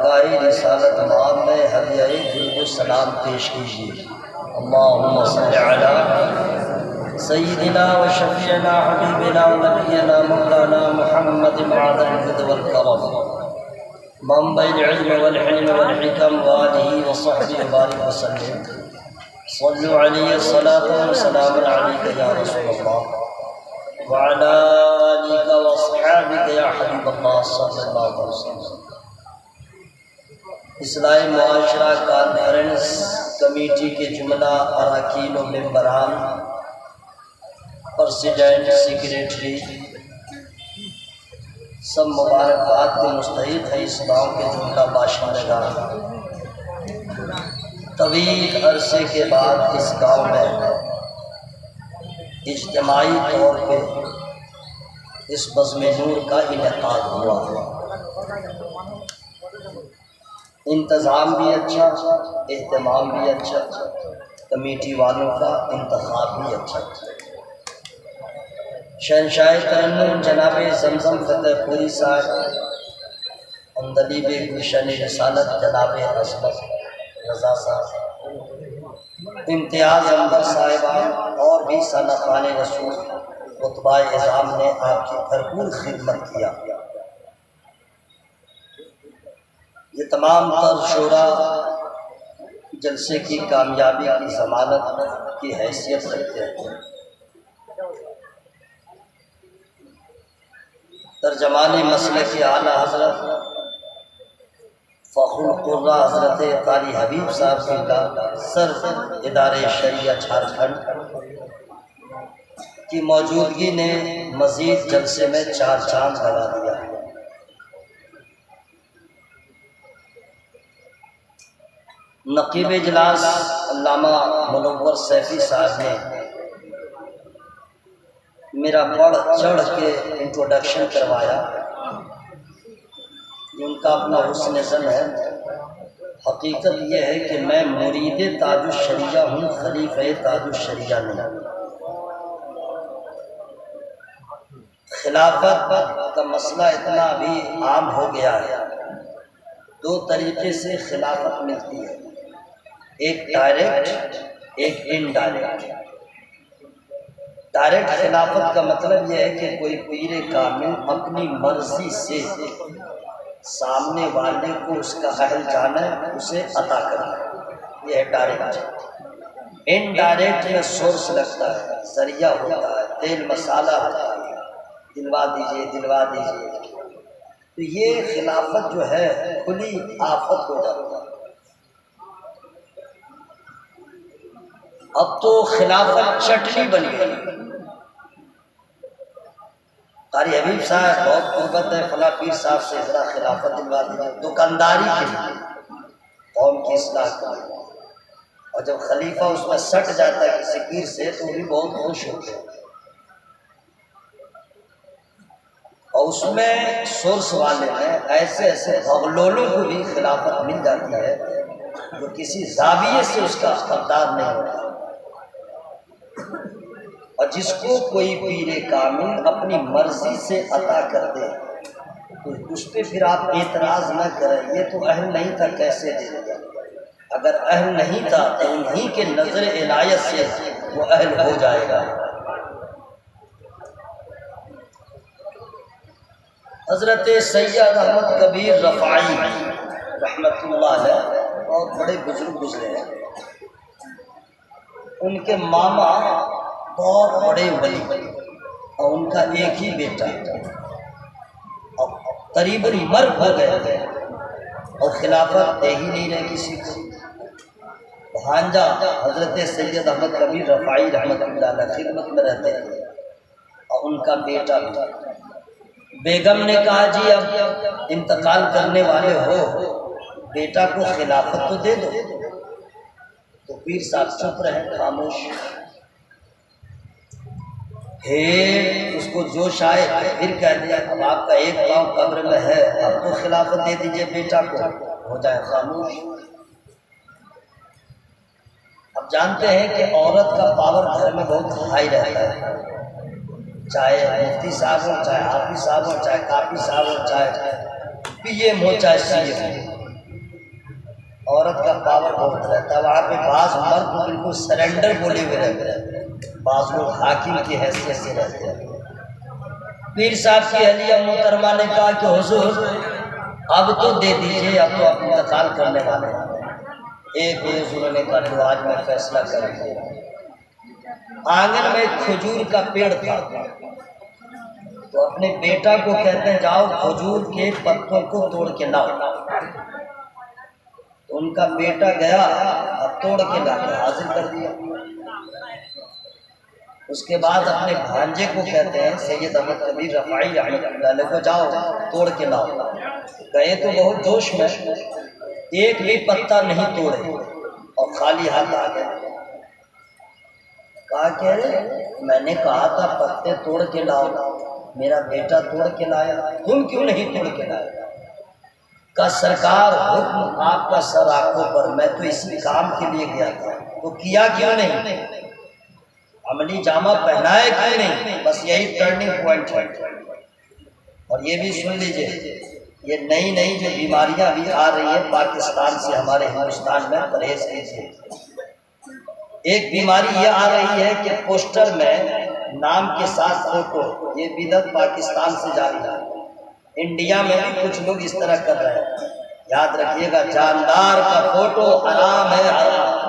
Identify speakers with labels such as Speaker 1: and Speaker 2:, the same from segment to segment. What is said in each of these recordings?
Speaker 1: بارگاہ رسالت مآب میں ہدیہ درود و سلام پیش کیجیے۔ اللہم صل علی سیدنا و شفیعنا حبیبنا و نبینا مولانا محمد وعلی الجود والکرم منبع العلم والحلم والحکم وآلہ وصحبہ وبارک وسلم۔ صلوا علیہ الصلاۃ والسلام علیک یا رسول اللہ وعلی آلک واصحابک یا حبیب اللہ صلی اللہ علیہ وسلم۔ اصلاح معاشرہ کانفرنس کمیٹی کے جملہ اراکین و ممبران، پریزیڈنٹ، سیکریٹری، سب مبارکباد کے مستحق ہے۔ اس گاؤں کے جملہ باشندگان، طویل عرصے کے بعد اس گاؤں میں اجتماعی طور پہ اس بزم نور کا انعقاد ہوا۔ انتظام بھی اچھا، اہتمام بھی اچھا، کمیٹی والوں کا انتخاب بھی اچھا۔ شہنشاہ ترنم جناب زمزم فتح پوری صاحب، عندلیب گلشن رسالت جناب عصمت رضا صاحب، امتیاز انور صاحبان اور بھی سالخان رسول خطبہ اعظام نے آپ کی بھرپور خدمت کیا۔ یہ تمام تر شعراء جلسے کی کامیابی کی ضمانت کی حیثیت رکھتے ہیں۔ ترجمان مسلک اعلیٰ حضرت فخر القرہ حضرت قاری حبیب صاحب کا صدر ادارے شریعہ جھارکھنڈ کی موجودگی نے مزید جلسے میں چار چاند لگا دیا۔ نقیب اجلاس علامہ منور سیفی صاحب نے میرا بڑھ چڑھ کے انٹروڈکشن کروایا۔ یہ ان کا اپنا حسن زن ہے۔ حقیقت یہ ہے کہ میں مرید تاج الشریعہ ہوں، خلیفہ تاج الشریعہ نہیں۔ خلافت کا مسئلہ اتنا ابھی عام ہو گیا ہے، دو طریقے سے خلافت ملتی ہے، ایک ڈائریکٹ، ایک انڈائریکٹ۔ ڈائریکٹ خلافت کا مطلب یہ ہے کہ کوئی پیر کامل اپنی مرضی سے سامنے والے کو اس کا اہل جانا ہے، اسے عطا کرنا، یہ ہے ڈائریکٹ۔ انڈائریکٹ میں سورس لگتا ہے، ذریعہ ہوتا ہے، تیل مسالہ ہوتا ہے، دلوا دیجئے دلوا دیجئے، تو یہ خلافت جو ہے کھلی آفت ہو جاتا ہے۔ اب تو خلافت چٹنی بن گئی۔ قاری حبیب صاحب بہت قربت ہے، فلاں پیر صاحب سے ذرا خلافت دلوا دیجیے، دکانداری کے لیے، قوم کی اصلاح کے لیے۔ اور جب خلیفہ اس میں سٹ جاتا ہے کسی پیر سے تو وہ بھی بہت خوش ہوتے ہیں، اور اس میں سورس والے ہیں ایسے ایسے بغلولوں کو بھی خلافت مل جاتی ہے جو کسی زاویے سے اس کا حقدار نہیں ہوتا۔ اور جس کو کوئی پیر کامل اپنی مرضی سے عطا کر دے تو اس پہ پھر آپ اعتراض نہ کریں، یہ تو اہل نہیں تھا کیسے دے دیا۔ اگر اہل نہیں تھا تو انہی کے نظر عنایت سے وہ اہل ہو جائے گا۔ حضرت سید احمد کبیر رفاعی رحمۃ اللہ علیہ بہت بڑے بزرگ گزرے ہیں۔ ان کے ماما بہت بڑے ولی اور ان کا ایک ہی بیٹا اور قریباً مرگ ہو گئے تھے اور خلافت دے ہی نہیں رہے کسی کو۔ بھانجا حضرت سید احمد کبیر رفاعی رحمۃ اللہ علیہ خدمت میں رہتے تھے اور ان کا بیٹا بھی۔ بیگم نے کہا جی اب انتقال کرنے والے ہو، بیٹا کو خلافت تو دے دو۔ تو پیر صاحب چپ رہے، خاموش۔ اس کو جوش آئے پھر کہہ دیا اب آپ کا ایک پاؤں قبر میں ہے، اب تو خلافت دے دیجئے بیٹا کو، ہو جائے خاموش۔ اب جانتے ہیں کہ عورت کا پاور گھر میں بہت ہائی رہتا ہے، چاہے مفتی صاحب ہو، چاہے حافظ صاحب ہو، چاہے کافی صاحب ہو، چاہے پی ایم ہو، چاہے سی ایم ہو۔ عورت کا پاور بہت رہتا ہے وہاں پہ، بعض مرد بالکل سرنڈر بولے ہوئے رہتے ہیں، بعض لوگ حاکم کی حیثیت سے رہتے ہیں۔ پیر صاحب کی اہلیہ محترمہ نے کہا کہ حضور اب تو دے دیجئے، اب تو آپ انتقال کرنے والے ہیں۔ ایک روز انہوں نے کہا تو آج میں فیصلہ کر دیا۔ آنگن میں ایک کھجور کا پیڑ تھا، تو اپنے بیٹا کو کہتے ہیں جاؤ کھجور کے پتوں کو توڑ کے لاؤ۔ تو ان کا بیٹا گیا اور توڑ کے لا کے حاضر کر دیا۔ اس کے بعد اپنے بھانجے کو کہتے ہیں سید احمد کبیر رفاعی رحمۃ اللہ علیہ کو جاؤ توڑ کے لاؤ۔ گئے تو بہت جوش میں، ایک بھی پتا نہیں توڑے اور خالی ہاتھ آ گئے۔ کہا کہ میں نے کہا تھا پتے توڑ کے لاؤ، میرا بیٹا توڑ کے لایا، تم کیوں نہیں توڑ کے لائے؟ کا سرکار حکم آپ کا سر آنکھوں پر، میں تو اسی کام کے لیے گیا تھا، تو کیا کیوں نہیں؟ عملی جامہ پہنائے کیوں نہیں؟ بس یہی ٹرننگ پوائنٹ ہے۔ اور یہ بھی سن لیجئے، یہ نئی نئی جو بیماریاں بھی آ رہی ہیں پاکستان سے ہمارے ہندوستان میں، پرہیز کیجیے۔ ایک بیماری یہ آ رہی ہے کہ پوسٹر میں نام کے ساتھ فوٹو، یہ بدعت پاکستان سے جاری ہے۔ انڈیا میں بھی کچھ لوگ اس طرح کر رہے ہیں۔ یاد رکھیے گا جاندار کا فوٹو حرام ہے، حرام،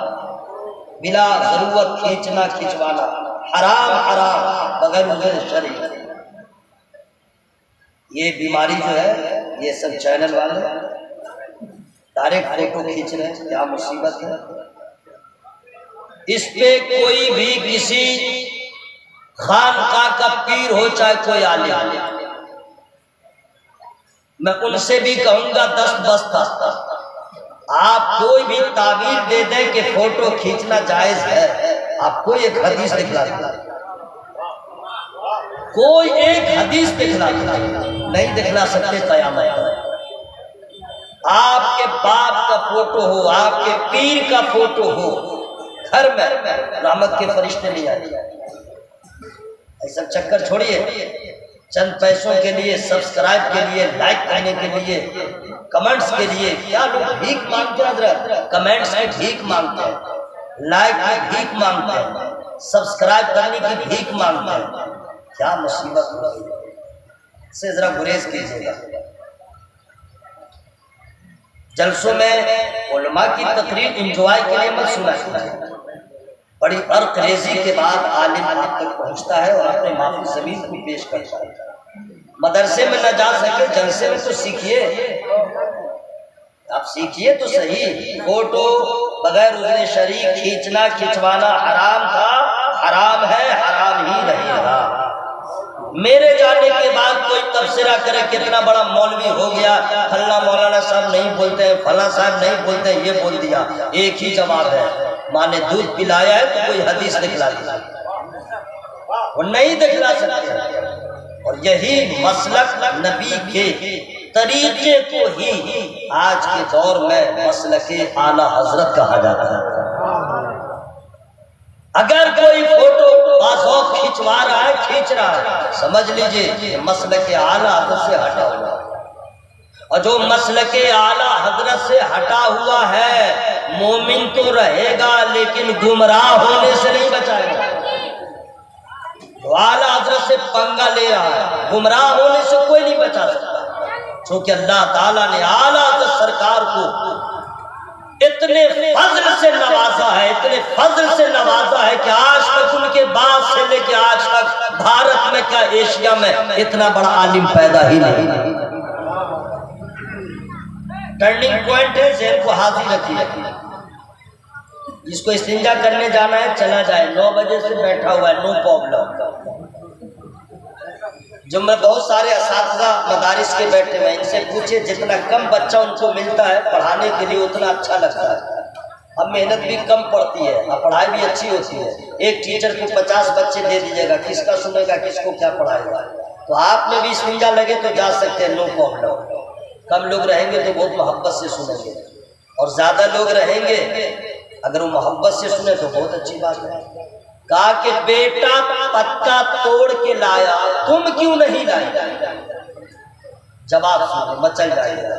Speaker 1: بلا ضرورت کھینچنا کھنچوانا حرام، حرام بغیر وجہ شرعی۔ یہ بیماری جو ہے یہ سب چینل والے ڈائریکٹ فوٹو کھینچ رہے ہیں، کیا مصیبت ہے۔ اس پہ کوئی بھی کسی خانقاہ کا پیر ہو چاہے کوئی عالم، میں ان سے بھی کہوں گا دست بست، آپ کوئی بھی تعبیر دے دیں کہ فوٹو کھینچنا جائز ہے، آپ کوئی ایک حدیث دکھلا دیں، کوئی ایک حدیث دکھلا دیں، نہیں دکھلا سکتے قیامت ہے۔ آپ کے باپ کا فوٹو ہو، آپ کے پیر کا فوٹو ہو گھر میں، رحمت کے فرشتے نہیں آتے۔ ایسا چکر چھوڑیے، چند پیسوں کے لیے، سبسکرائب کے لیے، لائک کرنے کے لیے، کمنٹس کے لیے، کیا لوگ بھیک مانگتے ہیں حضرت؟ کمنٹس کی بھیک مانگتے ہیں، لائک کی بھیک مانگتے ہیں، سبسکرائب کرنے کی بھیک مانگتے ہیں، کیا مصیبت ہے، سے ذرا گریز کیجیے گا۔ جلسوں میں علماء کی تقریر انجوائے کے لیے مت سنا کیجیے، بڑی عرق ریزی کے بعد عالم آپ تک پہنچتا ہے اور اپنے معافی زمین کو پیش کرتا ہے۔ مدرسے میں نہ جا سکے جلسے میں تو سیکھیے، آپ سیکھیے تو صحیح۔ فوٹو بغیر اذن شرعی کھینچنا کھنچوانا حرام تھا، حرام ہے، حرام ہی رہے گا۔ میرے جانے کے بعد کوئی تبصرہ کرے کتنا بڑا مولوی ہو گیا، فلاں مولانا صاحب نہیں بولتے ہیں، فلاں صاحب نہیں بولتے ہیں، یہ بول دیا، ایک ہی جواب ہے، ماں نے دودھ پلایا ہے تو کوئی حدیث دکھلا دیا، وہ نہیں دکھلا سکتے۔ اور یہی مسلک نبی کے طریقے کو ہی آج کے دور میں مسلک اعلیٰ حضرت کہا جاتا ہے۔ اگر کوئی فوٹو بازوق کھینچوا رہا ہے، کھینچ رہا ہے، سمجھ لیجئے یہ مسلک اعلیٰ حضرت سے ہٹا ہوا ہے، اور جو مسلک اعلیٰ حضرت سے ہٹا ہوا ہے مومن تو رہے گا لیکن گمراہ ہونے سے نہیں بچائے گا۔ جو اعلیٰ حضرت سے پنگا لے رہا ہے گمراہ ہونے سے کوئی نہیں بچا سکتا، چونکہ اللہ تعالیٰ نے اعلیٰ حضرت سرکار کو اتنے فضل سے نوازا ہے، اتنے فضل سے نوازا ہے کہ آج تک ان کے بعد سے لے کے آج تک بھارت میں کیا ایشیا میں اتنا بڑا عالم پیدا ہی نہیں۔ ٹرننگ پوائنٹ ہے، ذہن کو حاضر رکھیے۔ جس کو استنجا کرنے جانا ہے چلا جائے، 9 بجے سے بیٹھا ہوا ہے، نو پرابلم۔ جو میں بہت سارے اساتذہ مدارس کے بیٹھے ہوئے، ان سے پوچھے جتنا کم بچہ ان کو ملتا ہے پڑھانے کے لیے اتنا اچھا لگتا ہے۔ اب محنت بھی کم پڑتی ہے، اب پڑھائی بھی اچھی ہوتی ہے۔ ایک ٹیچر کو 50 بچے دے دیجیے گا، کس کا سنے گا، کس کو کیا پڑھائے گا؟ تو آپ میں بھی استنجا لگے تو جا سکتے ہیں، نو پرابلم۔ کم لوگ رہیں گے تو بہت محبت سے سنیں گے، اور زیادہ لوگ رہیں گے اگر وہ محبت سے سنے تو بہت اچھی بات ہے۔ کہا کہ بیٹا پتا توڑ کے لایا، تم کیوں نہیں لائے؟ جواب سنو، مچل جائے گا۔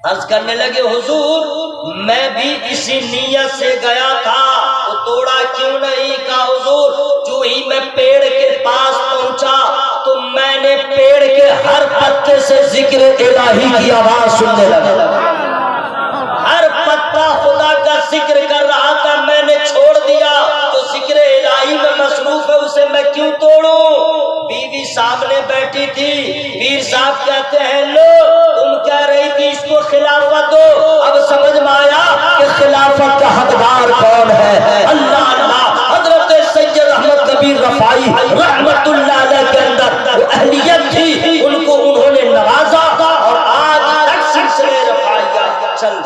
Speaker 1: عرض کرنے لگے حضور میں بھی اسی نیت سے گیا تھا، تو توڑا کیوں نہیں؟ کہا حضور جو ہی میں پیڑ کے پاس پہنچا تو میں نے پیڑ کے ہر پتے سے ذکر الہی کی آواز سننے لگا، ہر پتا خدا کا ذکر کر رہا تھا، میں نے چھوڑ دیا تو ذکر الہی میں مصروف ہے، اسے میں کیوں توڑوں؟ بیوی سامنے بیٹھی تھی، پیر صاحب کہتے ہیں لو تم کہہ رہی تھی اس کو خلافت دو، اب سمجھ میں آیا کہ خلافت کا حقدار کون ہے؟ اللہ اللہ۔ حضرت سید احمد کبیر رفاعی رحمت اللہ علیہ کے اندر وہ اہلیت تھی، ان کو انہوں نے نوازا اور آج تک سلسلے رفاعیہ چل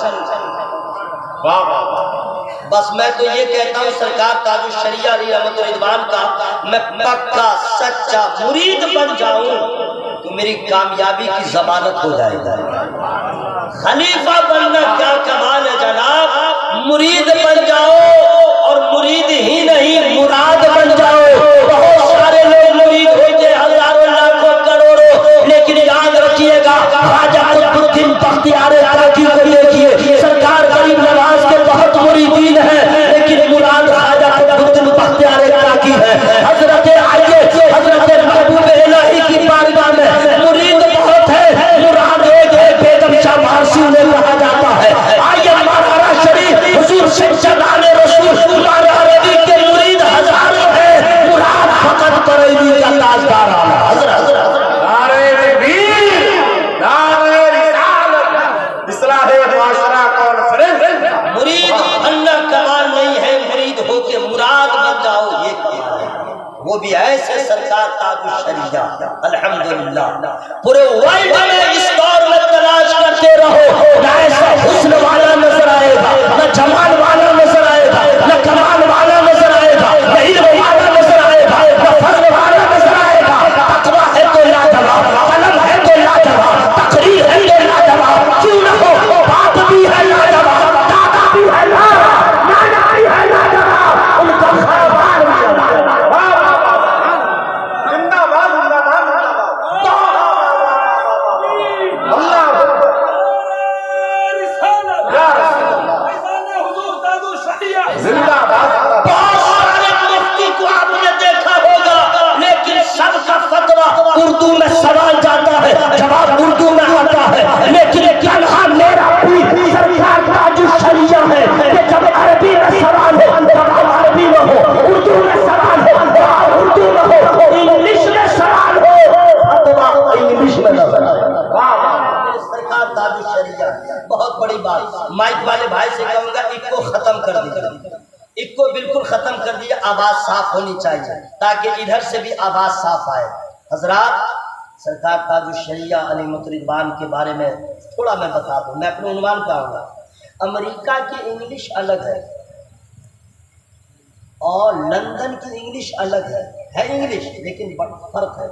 Speaker 1: بس میں تو یہ کہتا ہوں سرکار تاج الشریعہ علی رحمت رضوان کا میں پکا سچا مرید بن جاؤں تو میری کامیابی کی ضمانت ہو جائے گا۔ خلیفہ بننا کیا کمال ہے جناب، مرید بن جاؤ اور مرید ہی نہیں مراد بن جاؤ۔ بہت سارے لوگ مرید ہوتے ہزاروں لاکھوں کروڑوں، لیکن یاد رکھیے گا خواجہ قطب الدین بختیار کاکی کو دیکھیے، سرکار غریب نواز کے بہت مریدین ہیں لیکن مراد خواجہ قطب الدین بختیار کاکی ہے۔ حضرت آئیے حضرت محبوب الہی کی بارگاہ میں مرید بہت ہے، مراد ایک ہے، بیگم شاہ مارسی انہیں کہا جاتا ہے۔ آئیے مارارا شریف حضور شمشادان رسول مارارا کے مرید ہزاروں ہیں، مراد فقط بریلی کا تاجدار آنا۔ حضرت
Speaker 2: نعرہ تکبیر، نعرہ رسالت، اصلاح معاشرہ کانفرنس۔
Speaker 1: مرید بننا کمال نہیں ہے، مرید ہو کے مراد بن جاؤ، یہ وہ بھی ایسے سرکار تاج الشریعہ الحمدللہ پورے ورلڈ میں اس دور میں تلاش کرتے رہو، نہ ایسا حسن والا نظر آئے گا، نہ جمال والا نظر آئے گا، نہ کمال والا نظر آئے گا، نہ علم والا نظر آئے گا، نہ فضل والا نظر آئے گا۔ تقویٰ ہے تو لاجواب، علم ہے تو لاجواب، تقریر ہے تو لاجواب، کیوں نہ ہو بات بھی ہے لاجواب، دادا بھی ہے لاجواب، نانا بھی ہے لاجواب، ان کا خیال بھی ہے لاجواب۔
Speaker 2: زندہ باد، زندہ باد، زندہ باد۔ اللہ اکبر۔ یا رسول اللہ، زندہ باد۔
Speaker 1: بہت سارے مفتی کو آپ نے دیکھا ہوگا لیکن سب کا فتویٰ اردو میں سوال جاتا ہے، جواب اردو میں آتا ہے، لیکن تنہا میرا بھی سرکار تاج الشریعہ ہے کہ جب عربی میں سوال ہو جواب عربی میں ہو، اردو میں سوال ہو جواب اردو میں ہو، انگلش میں سوال ہو فتویٰ انگلش میں نظر آئے۔ سرکار تاج الشریعہ بہت بڑی بات۔ مائک والے بھائی سے کہوں گا ایک کو ختم کر دیجیے، ایک کو بالکل ختم کر دیجیے، آواز صاف ہونی چاہیے تاکہ ادھر سے بھی آواز صاف آئے۔ حضرات سرکار تاج الشریعہ علی رضوان کے بارے میں تھوڑا میں بتا دوں، میں اپنے عنوان کہوں گا۔ امریکہ کی انگلش الگ ہے اور لندن کی انگلش الگ ہے انگلش لیکن فرق ہے۔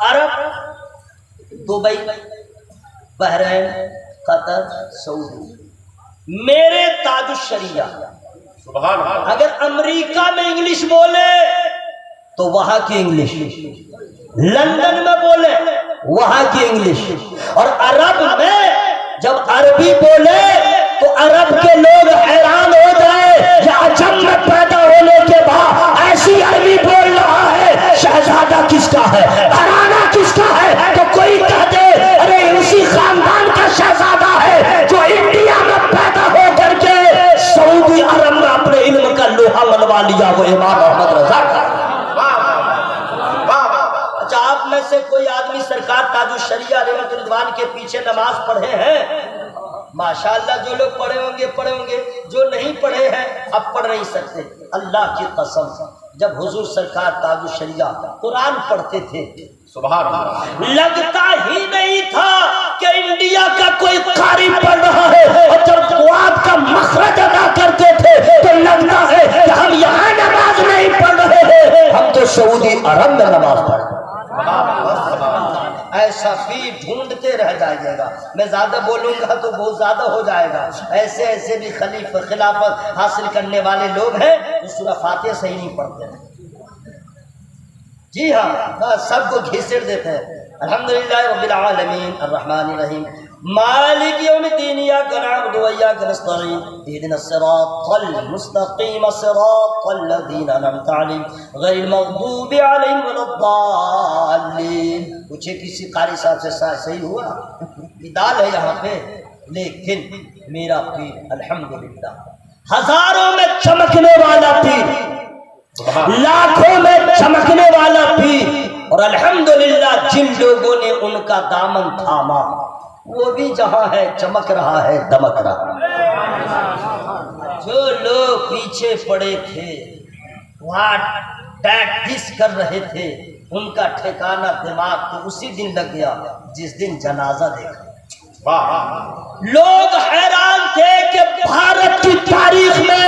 Speaker 1: عرب دبئی، بحرین، قطر، سعودی، میرے تاج الشریعہ
Speaker 2: سبحان اللہ۔
Speaker 1: اگر امریکہ میں انگلش بولے تو وہاں کی انگلش، لندن میں بولے وہاں کی انگلش، اور عرب میں جب عربی بولے تو عرب کے لوگ حیران ہو جائے، یہ عجم میں پیدا ہونے کے بعد ایسی عربی بول رہا ہے، شہزادہ کس کا ہے، گھرانہ کس کا ہے، تو کوئی کہہ دے ارے اسی خاندان کا شہزادہ ہے جو انڈیا میں پیدا ہو کر کے سعودی عرب میں اپنے علم کا لوہا منوا لیا، وہ امام احمد رضا کا۔ اچھا آپ میں سے کوئی آدمی سرکار تاج الشریعہ علیہ رضوان کے پیچھے نماز پڑھے ہیں؟ ماشاءاللہ جو لوگ پڑھے ہوں گے، جو نہیں پڑھے ہیں اب پڑھ نہیں سکتے۔ اللہ کی قسم جب حضور سرکار تاج الشریعہ قرآن پڑھتے تھے
Speaker 2: سبحان اللہ،
Speaker 1: لگتا ہی نہیں تھا کہ انڈیا کا کوئی قاری پڑھ رہا ہے، اور جب قرآن کا مخرج ادا کرتے تھے تو لگتا ہے کہ ہم یہاں نماز نہیں پڑھ رہے ہیں، ہم تو سعودی عرب میں نماز پڑھ رہے ہیں۔ ایسا بھی ڈھونڈتے رہ جائیے گا، میں زیادہ بولوں گا تو بہت زیادہ ہو جائے گا۔ ایسے ایسے بھی خلافت حاصل کرنے والے لوگ ہیں جو سورہ فاتحہ صحیح نہیں پڑھتے ہیں، جی ہاں سب کو گھسیٹ دیتے ہیں۔ الحمدللہ رب العالمین الرحمن الرحیم مالک یوم الدین ایاک نعبد و ایاک نستعین اہدنا الصراط المستقیم صراط الذین انعمت علیہم غیر المغضوب علیہم ولا الضالین. پوچھے کسی قاری صاحب سے صحیح ہوا؟ دال ہے یہاں پہ، لیکن میرا پیر الحمدللہ ہزاروں میں چمکنے والا پیر، لاکھوں میں چمکنے والا پیر، اور الحمدللہ جن لوگوں نے ان کا دامن تھاما وہ بھی جہاں ہے چمک رہا ہے، دمک رہا ہے. جو لوگ پیچھے پڑے تھے وہاں ٹیکس کر رہے تھے ان کا ٹھکانہ دماغ تو اسی دن لگ گیا جس دن جنازہ دیکھا. لوگ حیران تھے کہ بھارت کی تاریخ میں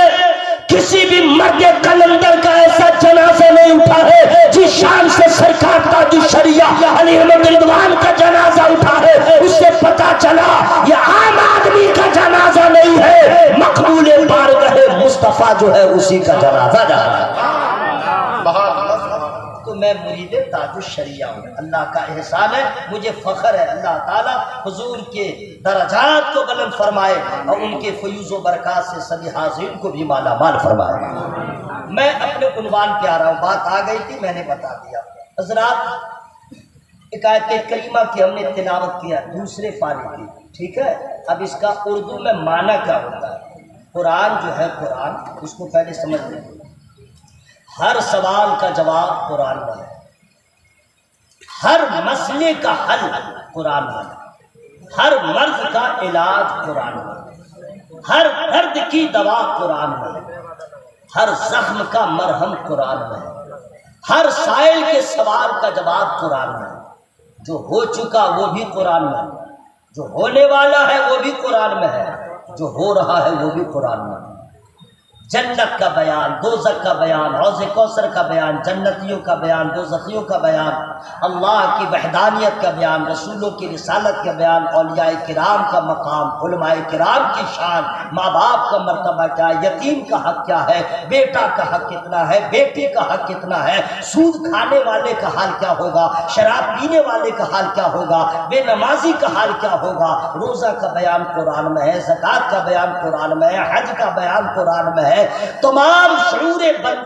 Speaker 1: کسی بھی مرد کلندر کا ایسا جنازہ نہیں اٹھا ہے جس شان سے سرکار تاج الشریعہ علی احمد رضوان کا جنازہ اٹھا ہے. اس سے پتا چلا یہ عام آدمی کا جنازہ نہیں ہے، مقبول بارگاہ مصطفیٰ جو ہے اسی کا جنازہ جا رہا ہے. تو میں مرید تاج الشریعہ ہوں، اللہ کا احسان ہے، مجھے فخر ہے. اللہ تعالیٰ حضور کے درجات کو بلند فرمائے اور ان کے فیوز و برکات سے سبھی حاضرین کو بھی مالا مال فرمائے. میں اپنے عنوان پہ آ رہا ہوں، بات آ گئی تھی میں نے بتا دیا. حضرات ایک آیت کریمہ کی ہم نے تلاوت کیا دوسرے پارے کی، ٹھیک ہے. اب اس کا اردو میں معنی کیا ہوتا ہے؟ قرآن جو ہے قرآن اس کو پہلے سمجھ لیں. ہر سوال کا جواب قرآن میں ہے، ہر مسئلے کا حل قرآن میں ہے، ہر مرض کا علاج قرآن میں ہے، ہر درد کی دوا قرآن میں ہے، ہر زخم کا مرہم قرآن میں ہے، ہر سائل کے سوال کا جواب قرآن میں ہے. جو ہو چکا وہ بھی قرآن میں ہے، جو ہونے والا ہے وہ بھی قرآن میں ہے، جو ہو رہا ہے وہ بھی قرآن میں ہے. جنت کا بیان، دوزخ کا بیان، حوض کوثر کا بیان، جنتیوں کا بیان، دوزخیوں کا بیان، اللہ کی وحدانیت کا بیان، رسولوں کی رسالت کا بیان، اولیاء کرام کا مقام، علماء کرام کی شان، ماں باپ کا مرتبہ کیا ہے، یتیم کا حق کیا ہے، بیٹا کا حق کتنا ہے، بیٹی کا حق کتنا ہے، سود کھانے والے کا حال کیا ہوگا، شراب پینے والے کا حال کیا ہوگا، بے نمازی کا حال کیا ہوگا. روزہ کا بیان قرآن میں ہے، زکوٰۃ کا بیان قرآن میں ہے، حج کا بیان قرآن میں ہے. تمام شعور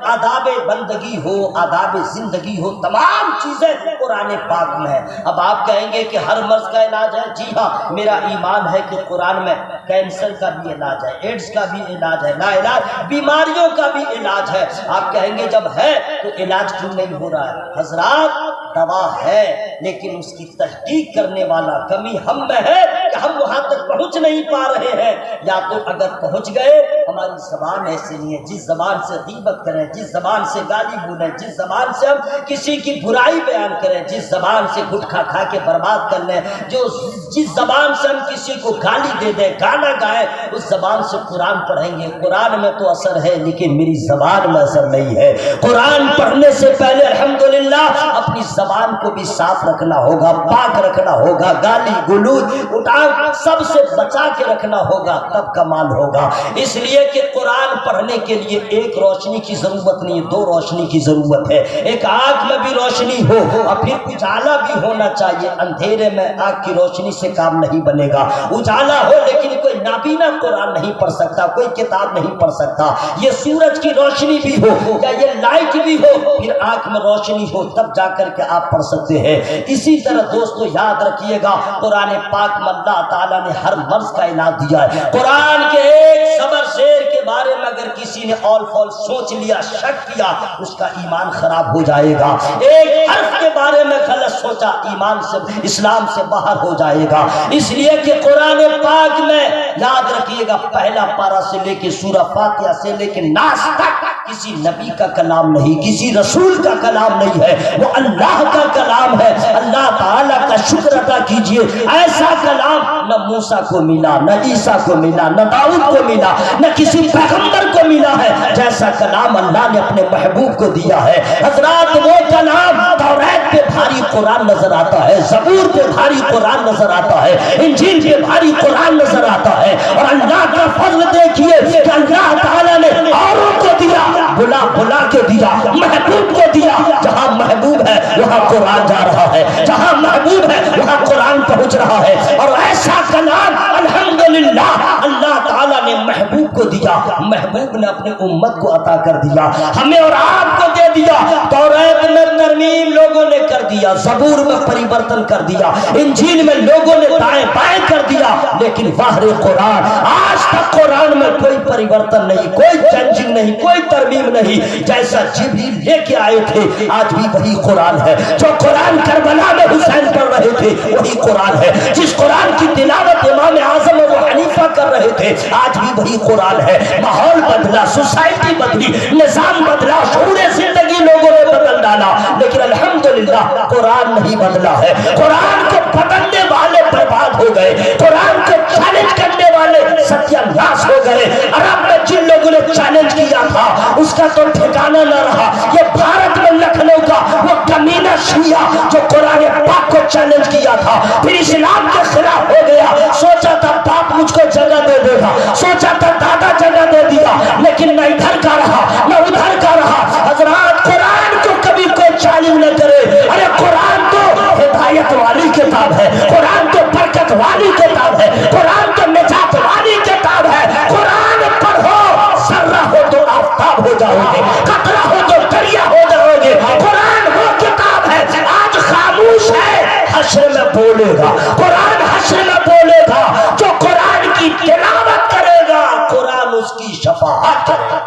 Speaker 1: آداب بندگی ہو، آداب زندگی ہو، تمام چیزیں قرآن پاک میں ہے. اب آپ کہیں گے کہ ہر مرض کا علاج ہے. جی ہاں، میرا ایمان ہے کہ قرآن میں کینسر کا بھی علاج ہے، ایڈز کا بھی علاج ہے، لا علاج بیماریوں کا بھی علاج ہے. آپ کہیں گے جب ہے تو علاج کیوں نہیں ہو رہا ہے؟ حضرات دوا ہے لیکن اس کی تحقیق کرنے والا کمی ہم میں ہے کہ ہم وہاں تک پہنچ نہیں پا رہے ہیں. یا تو اگر پہنچ گئے، ہماری زبان ایسے نہیں ہے جس زبان سے غیبت کریں، جس زبان سے گالی بولیں، جس زبان سے ہم کسی کی برائی بیان کریں، جس زبان سے گٹکھا کھا کے برباد کر لیں، جس زبان سے ہم کسی کو گالی دے دیں، گانا گائیں، اس زبان سے قرآن پڑھیں گے. قرآن میں تو اثر ہے لیکن میری زبان میں اثر نہیں ہے. قرآن پڑھنے سے پہلے الحمدللہ اپنی زبان کو بھی صاف رکھنا ہوگا، پاک رکھنا ہوگا، گالی گلوچ اٹھا سب سے بچا کے رکھنا ہوگا، تب کمال ہوگا. اس لیے کہ قرآن پڑھنے کے لیے ایک روشنی کی ضرورت نہیں، دو روشنی کی ضرورت ہے. ایک آنکھ میں بھی روشنی ہو اور پھر اجالا بھی ہونا چاہیے. اندھیرے میں آنکھ کی روشنی سے کام نہیں بنے گا. اجالا ہو لیکن کوئی نابینا قرآن نہیں پڑھ سکتا، کوئی کتاب نہیں پڑھ سکتا. یہ سورج کی روشنی بھی ہو یا یہ لائٹ بھی ہو، پھر آنکھ میں روشنی ہو تب جا کر کے آپ پڑھ سکتے ہیں. اسی طرح دوستو یاد رکھیے گا قرآن پاک میں اللہ تعالیٰ نے ہر مرض کا علاج دیا ہے. قرآن کے ایک صبر شیر کے بارے میں اگر کسی نے اول فول سوچ لیا، شک کیا، اس کا ایمان خراب ہو جائے گا. ایک حرف کے بارے میں غلط سوچا، ایمان سے اسلام سے باہر ہو جائے گا. اس لیے کہ قرآن پاک میں یاد رکھیے گا پہلا پارہ سے لے کے سورہ فاتحہ سے لے کے ناس تک کسی نبی کا کلام نہیں، کسی رسول کا کلام نہیں ہے، وہ اللہ کا کلام ہے. اللہ تعالیٰ کا شکر ادا کیجئے، ایسا کلام نہ موسیٰ کو ملا، نہ عیسیٰ کو ملا، نہ داؤد کو ملا، نہ کسی پیغمبر کو ملا ہے جیسا کلام اللہ نے اپنے محبوب کو دیا ہے. حضرات وہ کلام توریت پہ بھاری قرآن نظر آتا ہے، زبور پہ بھاری قرآن نظر آتا ہے، انجیل پہ بھاری قرآن نظر آتا ہے. اور اللہ کا فضل دیکھیے کہ اللہ تعالیٰ نے اوروں کو دیا
Speaker 3: بلا بلا کے دیا، محبوب کو دیا۔ جہاں محبوب ہے وہاں قرآن جا رہا ہے، جہاں محبوب ہے وہاں قرآن پہنچ رہا ہے۔ اور ایسا کلام الحمدللہ اللہ تعالیٰ نے محبوب کو دیا، محبوب نے اپنے امت کو عطا کر دیا، ہمیں اور آپ کو دے دیا۔ توریت میں ترمیم لوگوں نے کر دیا، زبور میں پریورتن کر دیا، انجیل میں لوگوں نے دائیں بائیں کر دیا، لیکن ظاہر قرآن آج تک قرآن میں کوئی پریورتن نہیں، کوئی چینجنگ نہیں، کوئی ترمیم نہیں۔ جیسا جبریل لے کے آئے تھے آج بھی وہی قرآن ہے۔ جو قرآن کربلا میں حسین پڑھ رہے تھے وہی قرآن ہے۔ جس قرآن کی تلاوت امام اعظم ابو حنیفہ کر رہے تھے آج بھی وہی قرآن ہے۔ ماحول بدلا، سوسائٹی بدلی، نظام بدلا، شعور زندگی لوگوں نے بدل ڈالا، لیکن الحمدللہ قرآن نہیں بدلا ہے۔ قرآن کو بدلنے والے برباد ہو گئے، قرآن کو چیلنج کرنے والے ستیہ ناش ہو گئے۔ عرب میں جن لوگوں نے چیلنج کیا تھا اس کا تو ٹھکانہ نہ رہا۔ یہ بھارت میں لکھنؤ کا وہ کمینہ شیعہ جو قرآن پاک کو چیلنج کیا تھا پھر اسلام کے خلاف ہو گیا۔ سوچا تھا باپ مجھ کو جگہ دے دے گا، سوچا تھا دادا جگہ دے دیا، لیکن نہ ادھر کا رہا نہ ادھر کا رہا۔ حضرات قرآن کو کبھی کوئی چیلنج نہ کرے۔ ارے قرآن تو ہدایت والی کتاب ہے، قرآن تو برکت والی کتاب ہے، قرآن تو نجات والی کتاب ہے۔ قرآن پڑھو، ذرہ ہو تو آفتاب ہو جاؤ گے، قطرہ ہو تو دریا ہو جاؤ گے۔ قرآن وہ کتاب ہے آج خاموش ہے، حشر میں بولے گا۔ قرآن حشر میں بولے گا۔ جو قرآن کی تلاوت کرے گا قرآن اس کی شفاعت کرے گا۔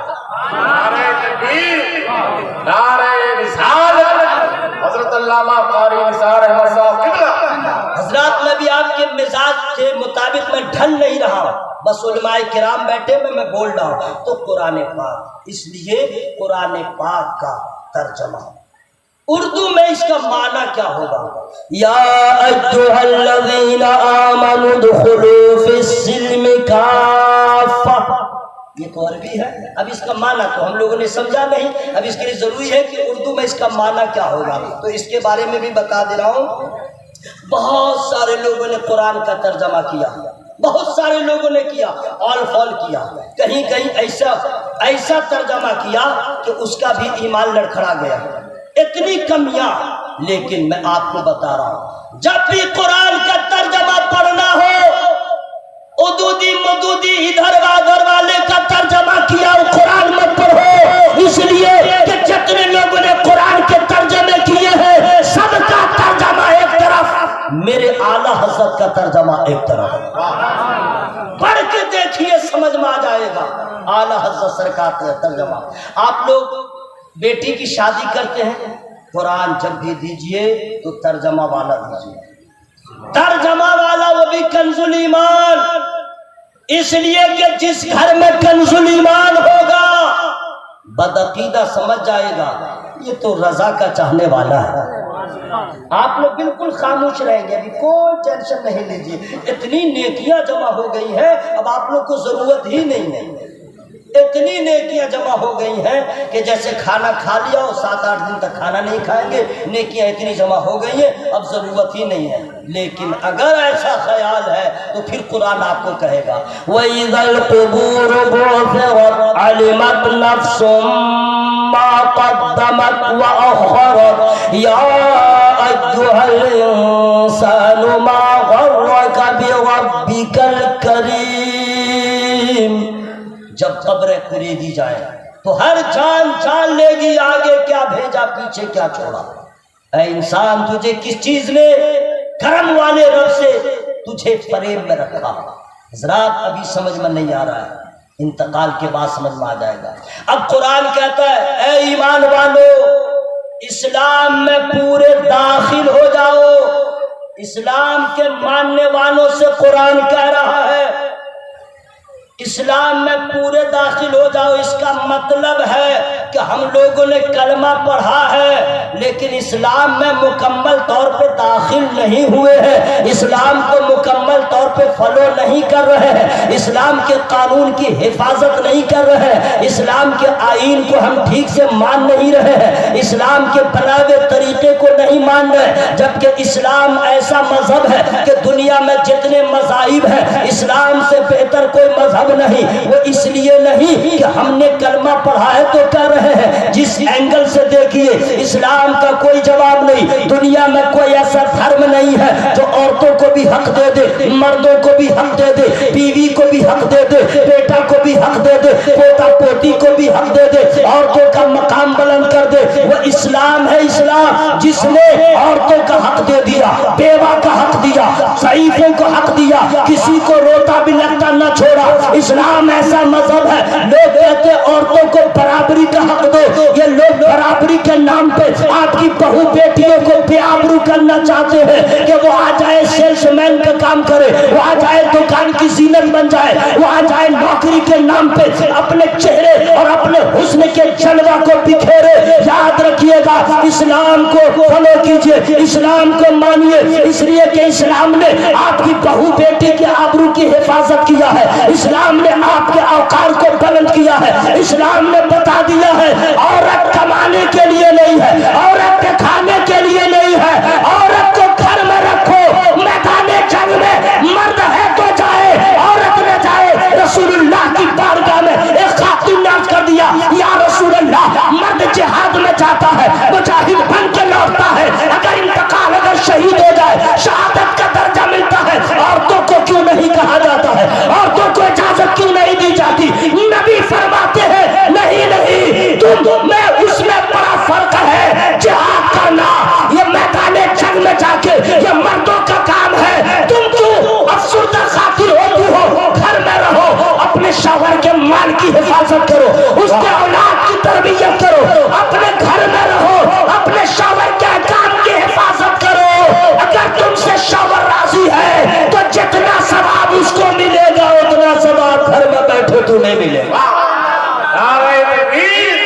Speaker 2: نعرہ تکبیر، نعرہ رسالت، حضرت علامہ قاری نثار احمد صاحب قبلہ۔
Speaker 3: حضرات میں بھی آپ کے مزاج کے مطابق میں ڈھل نہیں رہا، بس علماء کرام بیٹھے میں بول رہا ہوں تو قرآن پاک، اس لیے قرآن پاک کا ترجمہ اردو میں اس کا معنی کیا ہوگا؟ یا ایھا الذین آمنوا ادخلوا فی السلم کافہ، یہ تو عربی ہے۔ اب اس کا معنی تو ہم لوگوں نے سمجھا نہیں، اب اس کے لیے ضروری ہے کہ اردو میں اس کا معنی کیا ہوگا، تو اس کے بارے میں بھی بتا دے رہا ہوں۔ بہت سارے لوگوں نے قرآن کا ترجمہ کیا، بہت سارے لوگوں نے کیا، آل فال کیا، کہیں کہیں ایسا ترجمہ کیا کہ اس کا بھی ایمان لڑکھڑا گیا، اتنی کمیاں۔ لیکن میں آپ کو بتا رہا ہوں جب بھی قرآن کا ترجمہ پڑھنا ہو، ادودی مدودی ادھر ادھر والے کا ترجمہ کیا اور قرآن مت پڑھو، اس لیے کہ جتنے لوگوں نے قرآن کے ترجمے کیے ہیں سب کا ترجمہ ایک طرف، میرے اعلیٰ حضرت کا ترجمہ ایک طرف۔ پڑھ کے دیکھیے سمجھ میں آ جائے گا اعلیٰ حضرت سرکار کا ترجمہ۔ آپ لوگ بیٹی کی شادی کرتے ہیں، قرآن جب بھی دیجئے تو ترجمہ والا دیجئے، ترجمہ والا وہ بھی کنز الایمان، اس لیے کہ جس گھر میں کنز الایمان ہوگا بدعقیدہ سمجھ جائے گا یہ تو رضا کا چاہنے والا ہے۔ آپ لوگ بالکل خاموش رہیں گے، ابھی کوئی ٹینشن نہیں لیجیے، اتنی نیکیاں جمع ہو گئی ہیں اب آپ لوگ کو ضرورت ہی نہیں ہے، اتنی نیکیاں جمع ہو گئی ہیں کہ جیسے کھانا کھا لیا اور 7-8 دن تک کھانا نہیں کھائیں گے، نیکیاں اتنی جمع ہو گئی ہیں اب ضرورت ہی نہیں ہے۔ لیکن اگر ایسا خیال ہے تو پھر قرآن آپ کو کہے گا وَإِذَا الْقُبُورُ بُعْثِرَتْ عَلِمَتْ نَفْسٌ مَّا قَدَّمَتْ وَأَخَّرَتْ يَا أَيُّهَا الْإِنسَانُ مَا غَرَّكَ بِرَبِّكَ الْكَرِيمِ۔ جب قبریں کھریدی جائیں تو ہر جان جان لے گی آگے کیا بھیجا پیچھے کیا چھوڑا۔ اے انسان تجھے کس چیز نے کرم والے رب سے تجھے فریب میں رکھا؟ حضرات ابھی سمجھ میں نہیں آ رہا ہے، انتقال کے بعد سمجھ میں آ جائے گا۔ اب قرآن کہتا ہے اے ایمان والو اسلام میں پورے داخل ہو جاؤ، اسلام کے ماننے والوں سے قرآن کہہ رہا ہے اسلام میں پورے داخل ہو جاؤ۔ اس کا مطلب ہے کہ ہم لوگوں نے کلمہ پڑھا ہے لیکن اسلام میں مکمل طور پہ داخل نہیں ہوئے ہیں، اسلام کو مکمل طور پہ فالو نہیں کر رہے ہیں، اسلام کے قانون کی حفاظت نہیں کر رہے ہیں، اسلام کے آئین کو ہم ٹھیک سے مان نہیں رہے ہیں، اسلام کے بنائے ہوئے طریقے کو نہیں مان رہے، جبکہ اسلام ایسا مذہب ہے کہ دنیا میں جتنے مذاہب ہیں اسلام سے بہتر کوئی مذہب نہیں. وہ اس لیے نہیں کہ ہم نے کلمہ پڑھا ہے تو کر رہے ہیں. جس اینگل سے دیکھیے اسلام کا کوئی جواب نہیں. دنیا میں کوئی ایسا دھرم نہیں ہے جو عورتوں کو بھی حق دے دے, مردوں کو بھی حق دے دے, بیوی کو بھی حق دے دے, بیٹا کو بھی حق دے دے, پوتا پوتی کو بھی حق دے دے, عورتوں کا مقام بلند کر دے. وہ اسلام ہے اسلام جس نے عورتوں کا حق دے دیا, بیوہ کا حق دیا, ضعیفوں کو حق دیا, کسی کو روتا بھی لگتا نہ چھوڑا. اسلام ایسا مذہب ہے. لوگ کہتے عورتوں کو برابری کا حق دو. یہ لوگ برابری کے نام پہ آپ کی بہو بیٹیوں کو بے آبرو کرنا چاہتے ہیں کہ وہ آ جائے سیلس مین کا کام کرے, وہ آ جائے دکان کی زینت بن جائے, وہ آ جائے نوکری کے نام پہ اپنے چہرے اور اپنے حسن کے جلوہ کو بکھیرے. یاد رکھیے گا اسلام کو فالو کیجئے, اسلام کو مانیے, اس لیے کہ اسلام نے آپ کی بہو بیٹی کے آبرو کی حفاظت کیا ہے. اسلام نے آپ کے اوقار کو بلند کیا ہے. اسلام نے بتا دیا ہے عورت کمانے کے لیے نہیں ہے, عورت کے کھانے کے لیے نہیں ہے. عورت کو گھر میں رکھو, میدان جنگ میں مرد ہے تو جائے, عورت نہ جائے. رسول اللہ کی بارگاہ میں ایک خاتون نے عرض کر دیا یا رسول اللہ, مرد جہاد میں جاتا ہے, مجاہد بن کے لوٹتا ہے, اگر انتقال اگر شہید ہو جائے شہادت کا درجہ ملتا ہے, عورتوں کو کیوں نہیں کہا جاتا ہے, عورتوں کو اجازت کیوں نہیں دی جاتی؟ نبی فرماتے ہیں نہیں نہیں, تم میں اس میں بڑا فرق ہے. جہاد کرنا یہ میدان جنگ میں جا کے یہ مردوں کا کام ہے. تم کیوں افسردہ خاطر ہوتی ہو؟ گھر میں رہو, اپنے شوہر کے مال کی حفاظت کرو, اس کے اولاد کی تربیت کرو, اپنے گھر میں رہو, اپنے شوہر کے احکام کی حفاظت کرو. اگر تم سے شوہر راضی ہے تو جتنا ثواب اس کو ملے گا اتنا ثواب گھر میں بیٹھے تمہیں ملے گا.
Speaker 2: نعرہ تکبیر,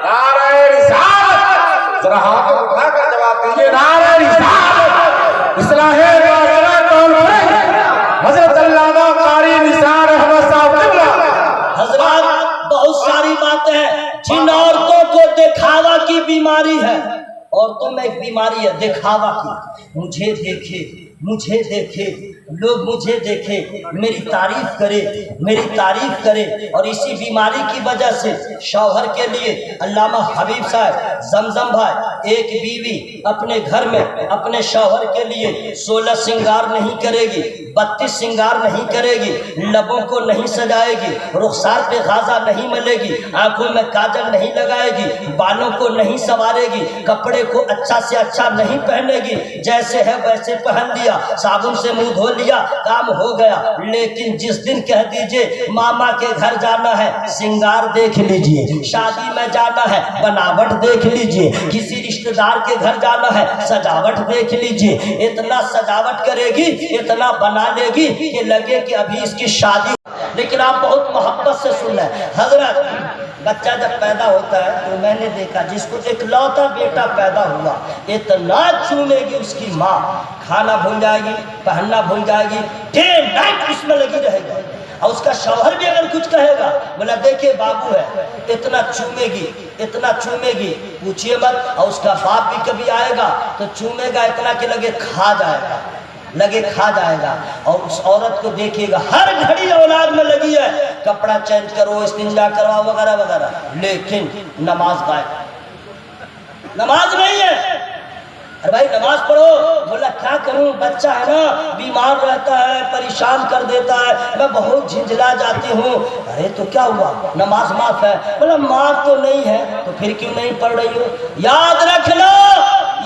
Speaker 2: نعرہ رسالت. ذرا ہاتھ اٹھا کر جواب دیجیے. نعرہ رسالت, اصلاح معاشرہ کانفرنس, حضرت علامہ قاری نثار احمد صاحب قبلہ.
Speaker 3: حضرات بہت ساری باتیں ہیں جن عورتوں کو دکھاوا کی بیماری ہے. عورتوں میں ایک بیماری ہے دکھاوا کی. مجھے دیکھے, مجھے دیکھے, لوگ مجھے دیکھے, میری تعریف کرے, میری تعریف کرے. اور اسی بیماری کی وجہ سے شوہر کے لیے علامہ حبیب صاحب زمزم بھائی ایک بیوی اپنے گھر میں اپنے شوہر کے لیے 16 سنگار نہیں کرے گی, 32 سنگار نہیں کرے گی, لبوں کو نہیں سجائے گی, رخسار پہ غازہ نہیں ملے گی, آنکھوں میں کاجل نہیں لگائے گی, بالوں کو نہیں سنوارے گی, کپڑے کو اچھا سے اچھا نہیں پہنے گی, جیسے ہے ویسے پہن لیا, صابن سے منہ دھو لیا, کام ہو گیا. لیکن جس دن کہہ دیجئے ماما کے گھر جانا ہے سنگار دیکھ لیجئے, شادی میں جانا ہے بناوٹ دیکھ لیجئے, کسی رشتہ دار کے گھر جانا ہے سجاوٹ دیکھ لیجئے. اتنا سجاوٹ کرے گی, اتنا بنا لے گی کہ لگے کہ ابھی اس کی شادی. لیکن آپ بہت محبت سے سن لیں حضرت, بچہ جب پیدا ہوتا ہے تو میں نے دیکھا جس کو اکلوتا بیٹا پیدا ہوا اتنا چومے گی اس کی ماں, کھانا بھول جائے گی, پہننا بھول جائے گی, ڈے نائٹ اس میں لگی رہے گی. اور اس کا شوہر بھی اگر کچھ کہے گا بولا دیکھیں بابو ہے, اتنا چومے گی, اتنا چومے گی پوچھئے مت. اور اس کا باپ بھی کبھی آئے گا تو چومے گا اتنا کہ لگے کھا جائے گا, لگے کھا جائے گا. اور اس عورت کو دیکھیے گا ہر گھڑی اولاد میں لگی ہے, کپڑا چینج کرو, استنجا کرواؤ وغیرہ وغیرہ, لیکن نماز غائب, نماز نہیں ہے. ارے بھائی نماز پڑھو, بولا کیا کروں بچہ ہے نا بیمار رہتا ہے, پریشان کر دیتا ہے, میں بہت جھنجھلا جاتی ہوں. ارے تو کیا ہوا, نماز معاف ہے. بولا معاف تو نہیں ہے تو پھر کیوں نہیں پڑھ رہی ہو؟ یاد رکھ لو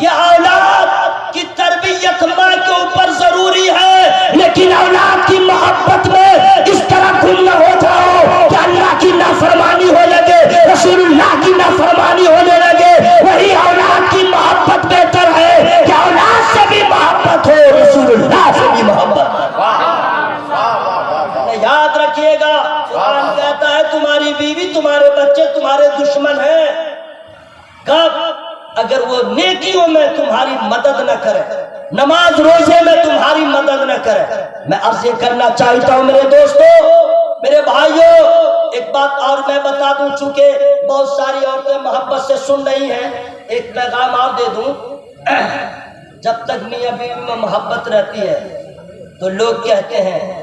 Speaker 3: یہ اولاد کی تربیت ماں کے اوپر ضروری ہے, لیکن اولاد کی محبت میں اس طرح گم نہ ہو جاؤ کہ اللہ کی نافرمانی ہو لگے, رسول اللہ کی نافرمانی ہونے لگے. وہی اولاد کی محبت بہتر ہے کہ اولاد سے بھی محبت ہو, رسول اللہ سے بھی محبت ہو. یاد رکھیے گا قرآن کہتا ہے تمہاری بیوی تمہارے بچے تمہارے دشمن ہیں. کب؟ اگر وہ نیکیوں میں تمہاری مدد نہ کرے, نماز روزے میں تمہاری مدد نہ کرے. میں عرض یہ کرنا چاہتا ہوں میرے دوستو, میرے بھائیوں, ایک بات اور میں بتا دوں, چونکہ بہت ساری عورتیں محبت سے سن رہی ہیں, ایک پیغام اور دے دوں. جب تک میاں بیوی میں محبت رہتی ہے تو لوگ کہتے ہیں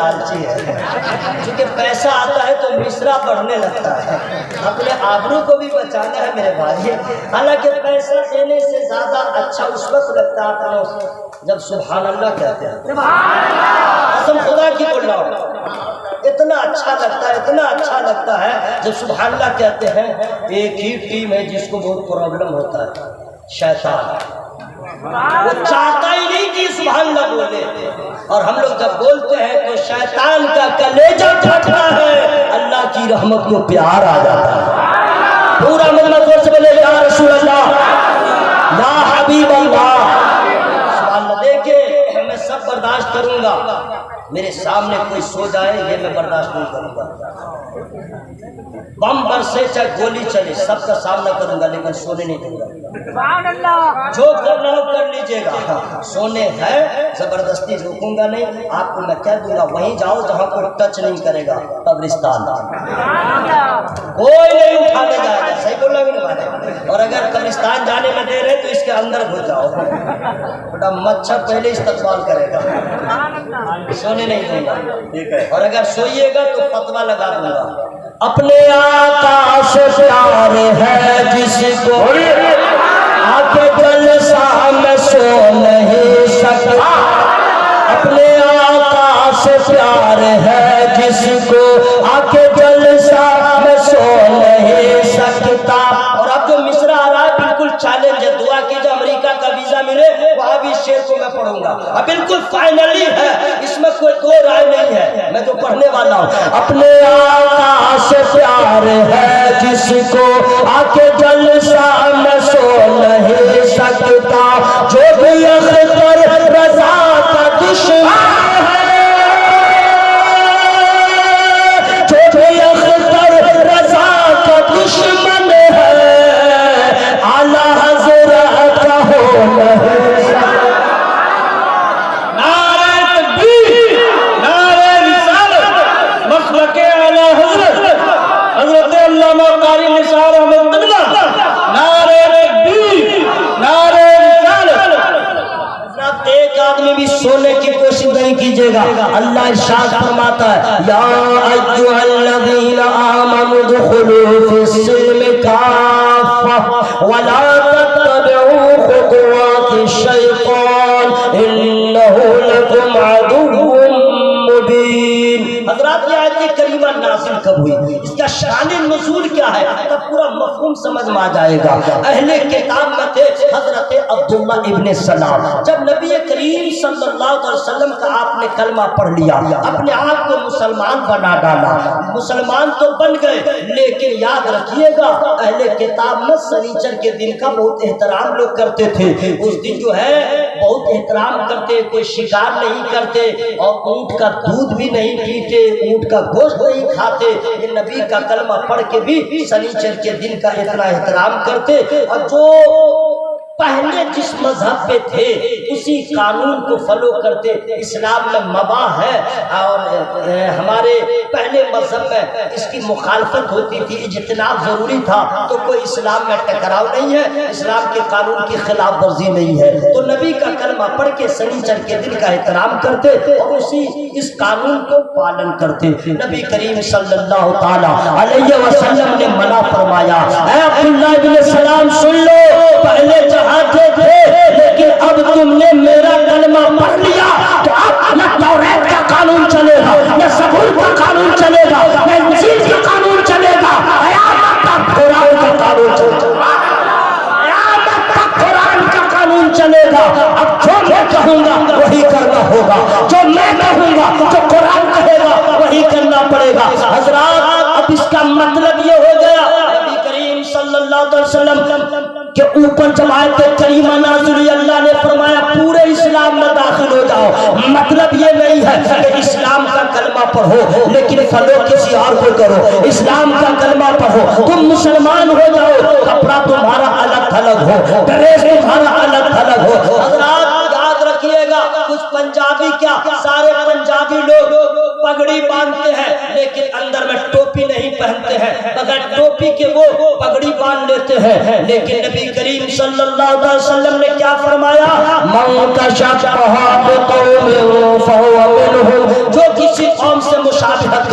Speaker 3: لالچی ہے، چونکہ پیسہ آتا ہے تو مصرع بڑھنے لگتا ہے، اپنے آبرو کو بھی بچانا ہے میرے بھائی۔ حالانکہ پیسہ دینے سے زیادہ اچھا اس وقت لگتا ہے آپ جب سبحان اللہ کہتے ہیں، قسم خدا کی بول رہا ہوں، اتنا اچھا لگتا ہے، اتنا اچھا لگتا ہے جب سبحان اللہ کہتے ہیں۔ ایک ہی ٹیم ہے جس کو بہت پرابلم ہوتا ہے، شیطان، وہ چاہتا ہی نہیں کہ سبحان اللہ بولے، اور ہم لوگ جب بولتے ہیں تو شیطان کا کلیجہ پھٹتا ہے، اللہ کی رحمت کو پیار آ جاتا ہے۔ پورا مجمع زور سے بولے یا رسول اللہ، یا حبیب اللہ، سبحان اللہ۔ دیکھیں میں سب برداشت کروں گا، میرے سامنے کوئی سو جائے یہ میں برداشت نہیں کروں گا، بم برسے چاہے گولی چلے سب کا سامنا کروں گا، لیکن سونے نہیں دوں گا۔ جو کرنا ہو کر لیجیے گا، سونے ہے زبردستی روکوں گا نہیں، آپ کو میں کہہ دوں گا وہیں جاؤ جہاں کوئی ٹچ نہیں کرے گا، قبرستان کوئی نہیں اٹھانے جائے گا، صحیح بول رہا ہے میرے، اور اگر قبرستان جانے میں دے رہے تو اس کے اندر گھس جاؤ، بڑا مچھر پہلے استقبال کرے گا، سونے نہیں دوں گا، اور اگر سوئیے گا تو فتویٰ لگا دوں گا۔ اپنے آقا سے پیار ہے جس کو آکے جلسہ میں سو نہیں سکتا، اپنے آقا سے پیار ہے جس کو آکے جلسہ میں سو نہیں سکتا۔ اور اب جو مصرع آ رہا ہے بالکل چیلنج ہے، دعا کیجئے امریکہ کا ویزا ملے، وہاں بھی اس شعر کو میں پڑھوں گا، اب بالکل فائنلی ہے، اس میں کوئی دو رائے نہیں ہے، میں جو پڑھنے والا ہوں۔ اپنے آقا سے پیار ہے جس کو آکے جلسہ میں سو نہیں سکتا، جو بھی اختر رضا کا دشمن ہے، جو بھی اختر رضا کا دشمن ہے، اعلیٰ حضرت کا ہو نہیں سکتا۔
Speaker 2: نعرہ تکبیر، نعرہ رسالت، مسلک اعلیٰ حضرت علامہ قاری نثار احمد قبلہ، نعرہ تکبیر، نعرہ رسالت۔
Speaker 3: حضرات ایک آدمی بھی سونے کی کوشش نہیں کیجیے گا، اللہ ارشاد فرماتا ہے یا ایھا الذین آمنوا ادخلوا فی السلم کافۃ ولا تتبعوا خطوات الشیطان انہ لکم عدو مبین۔ حضرات یہ آیت کریمہ نازل کب ہوئی، اس کا شان نزول کیا ہے، تب پورا مفہوم سمجھ میں آ جائے گا۔ اہل کتاب میں تھے حضرت عبداللہ ابن سلام، جب نبی کریم صلی اللہ علیہ وسلم کا آپ نے کلمہ پڑھ لیا، اپنے آپ کو مسلمان بنا ڈالا، مسلمان تو بن گئے، لیکن یاد رکھیے گا اہل کتاب میں سنیچر کے دن کا بہت احترام لوگ کرتے تھے، اس دن جو ہے بہت احترام کرتے، کوئی شکار نہیں کرتے، اور اونٹ کا دودھ بھی نہیں پیتے، اونٹ کا گوشت نہیں کھاتے، یہ نبی کا کلمہ پڑھ کے بھی سنیچر کے دن کا اتنا احترام کرتے، اور جو پہلے جس مذہب پہ تھے اسی قانون کو فالو کرتے۔ اسلام میں مباح ہے، اور ہمارے پہلے مذہب میں اس کی مخالفت ہوتی تھی، اجتناب ضروری تھا، تو کوئی اسلام میں ٹکراؤ نہیں ہے، اسلام کے قانون کی خلاف ورزی نہیں ہے، تو نبی کا کلمہ پڑھ کے سنیچر کے دن کا احترام کرتے اور اس قانون کو پالن کرتے۔ نبی کریم صلی اللہ تعالی علیہ وسلم نے منع فرمایا، اے عبداللہ بن سلام سن لو، پہلے جہاں تھے لیکن اب تم نے میرا کلمہ پڑھ لیا تو اب نہ توریت کا قانون چلے گا، نہ زبور کا قانون چلے گا، نہ انجیل کا قانون چلے گا، قیامت تک قرآن کا قانون چلے گا، قیامت تک قرآن کا قانون چلے گا۔ اب جو میں کہوں گا وہی کرنا ہوگا، جو میں کہوں گا جو قرآن کہے گا وہی کرنا پڑے گا۔ حضرات اب اس کا مطلب یہ ہو گیا نبی کریم صلی اللہ علیہ وسلم کہ اوپر جب آیت کریمہ نازل ہوئی، اللہ نے فرمایا پورے اسلام میں داخل ہو جاؤ، مطلب یہ نہیں ہے کہ اسلام کا کلمہ پڑھو لیکن فالو کسی اور کو کرو، اسلام کا کلمہ پڑھو تم مسلمان ہو جاؤ، کپڑا تمہارا الگ تھلگ ہو، ڈریس تمہارا الگ تھلگ ہو۔ حضرات یاد رکھیے گا، کچھ پنجابی کیا سارے پنجابی لوگ پگڑی باندھتے ہیں لیکن اندر میں ٹوپی نہیں پہنتے ہیں، بغیر ٹوپی کے وہ پگڑی باندھ لیتے ہیں، لیکن نبی کریم صلی اللہ علیہ وسلم نے کیا فرمایا، من کشف بقوم فهو منهم، جو کسی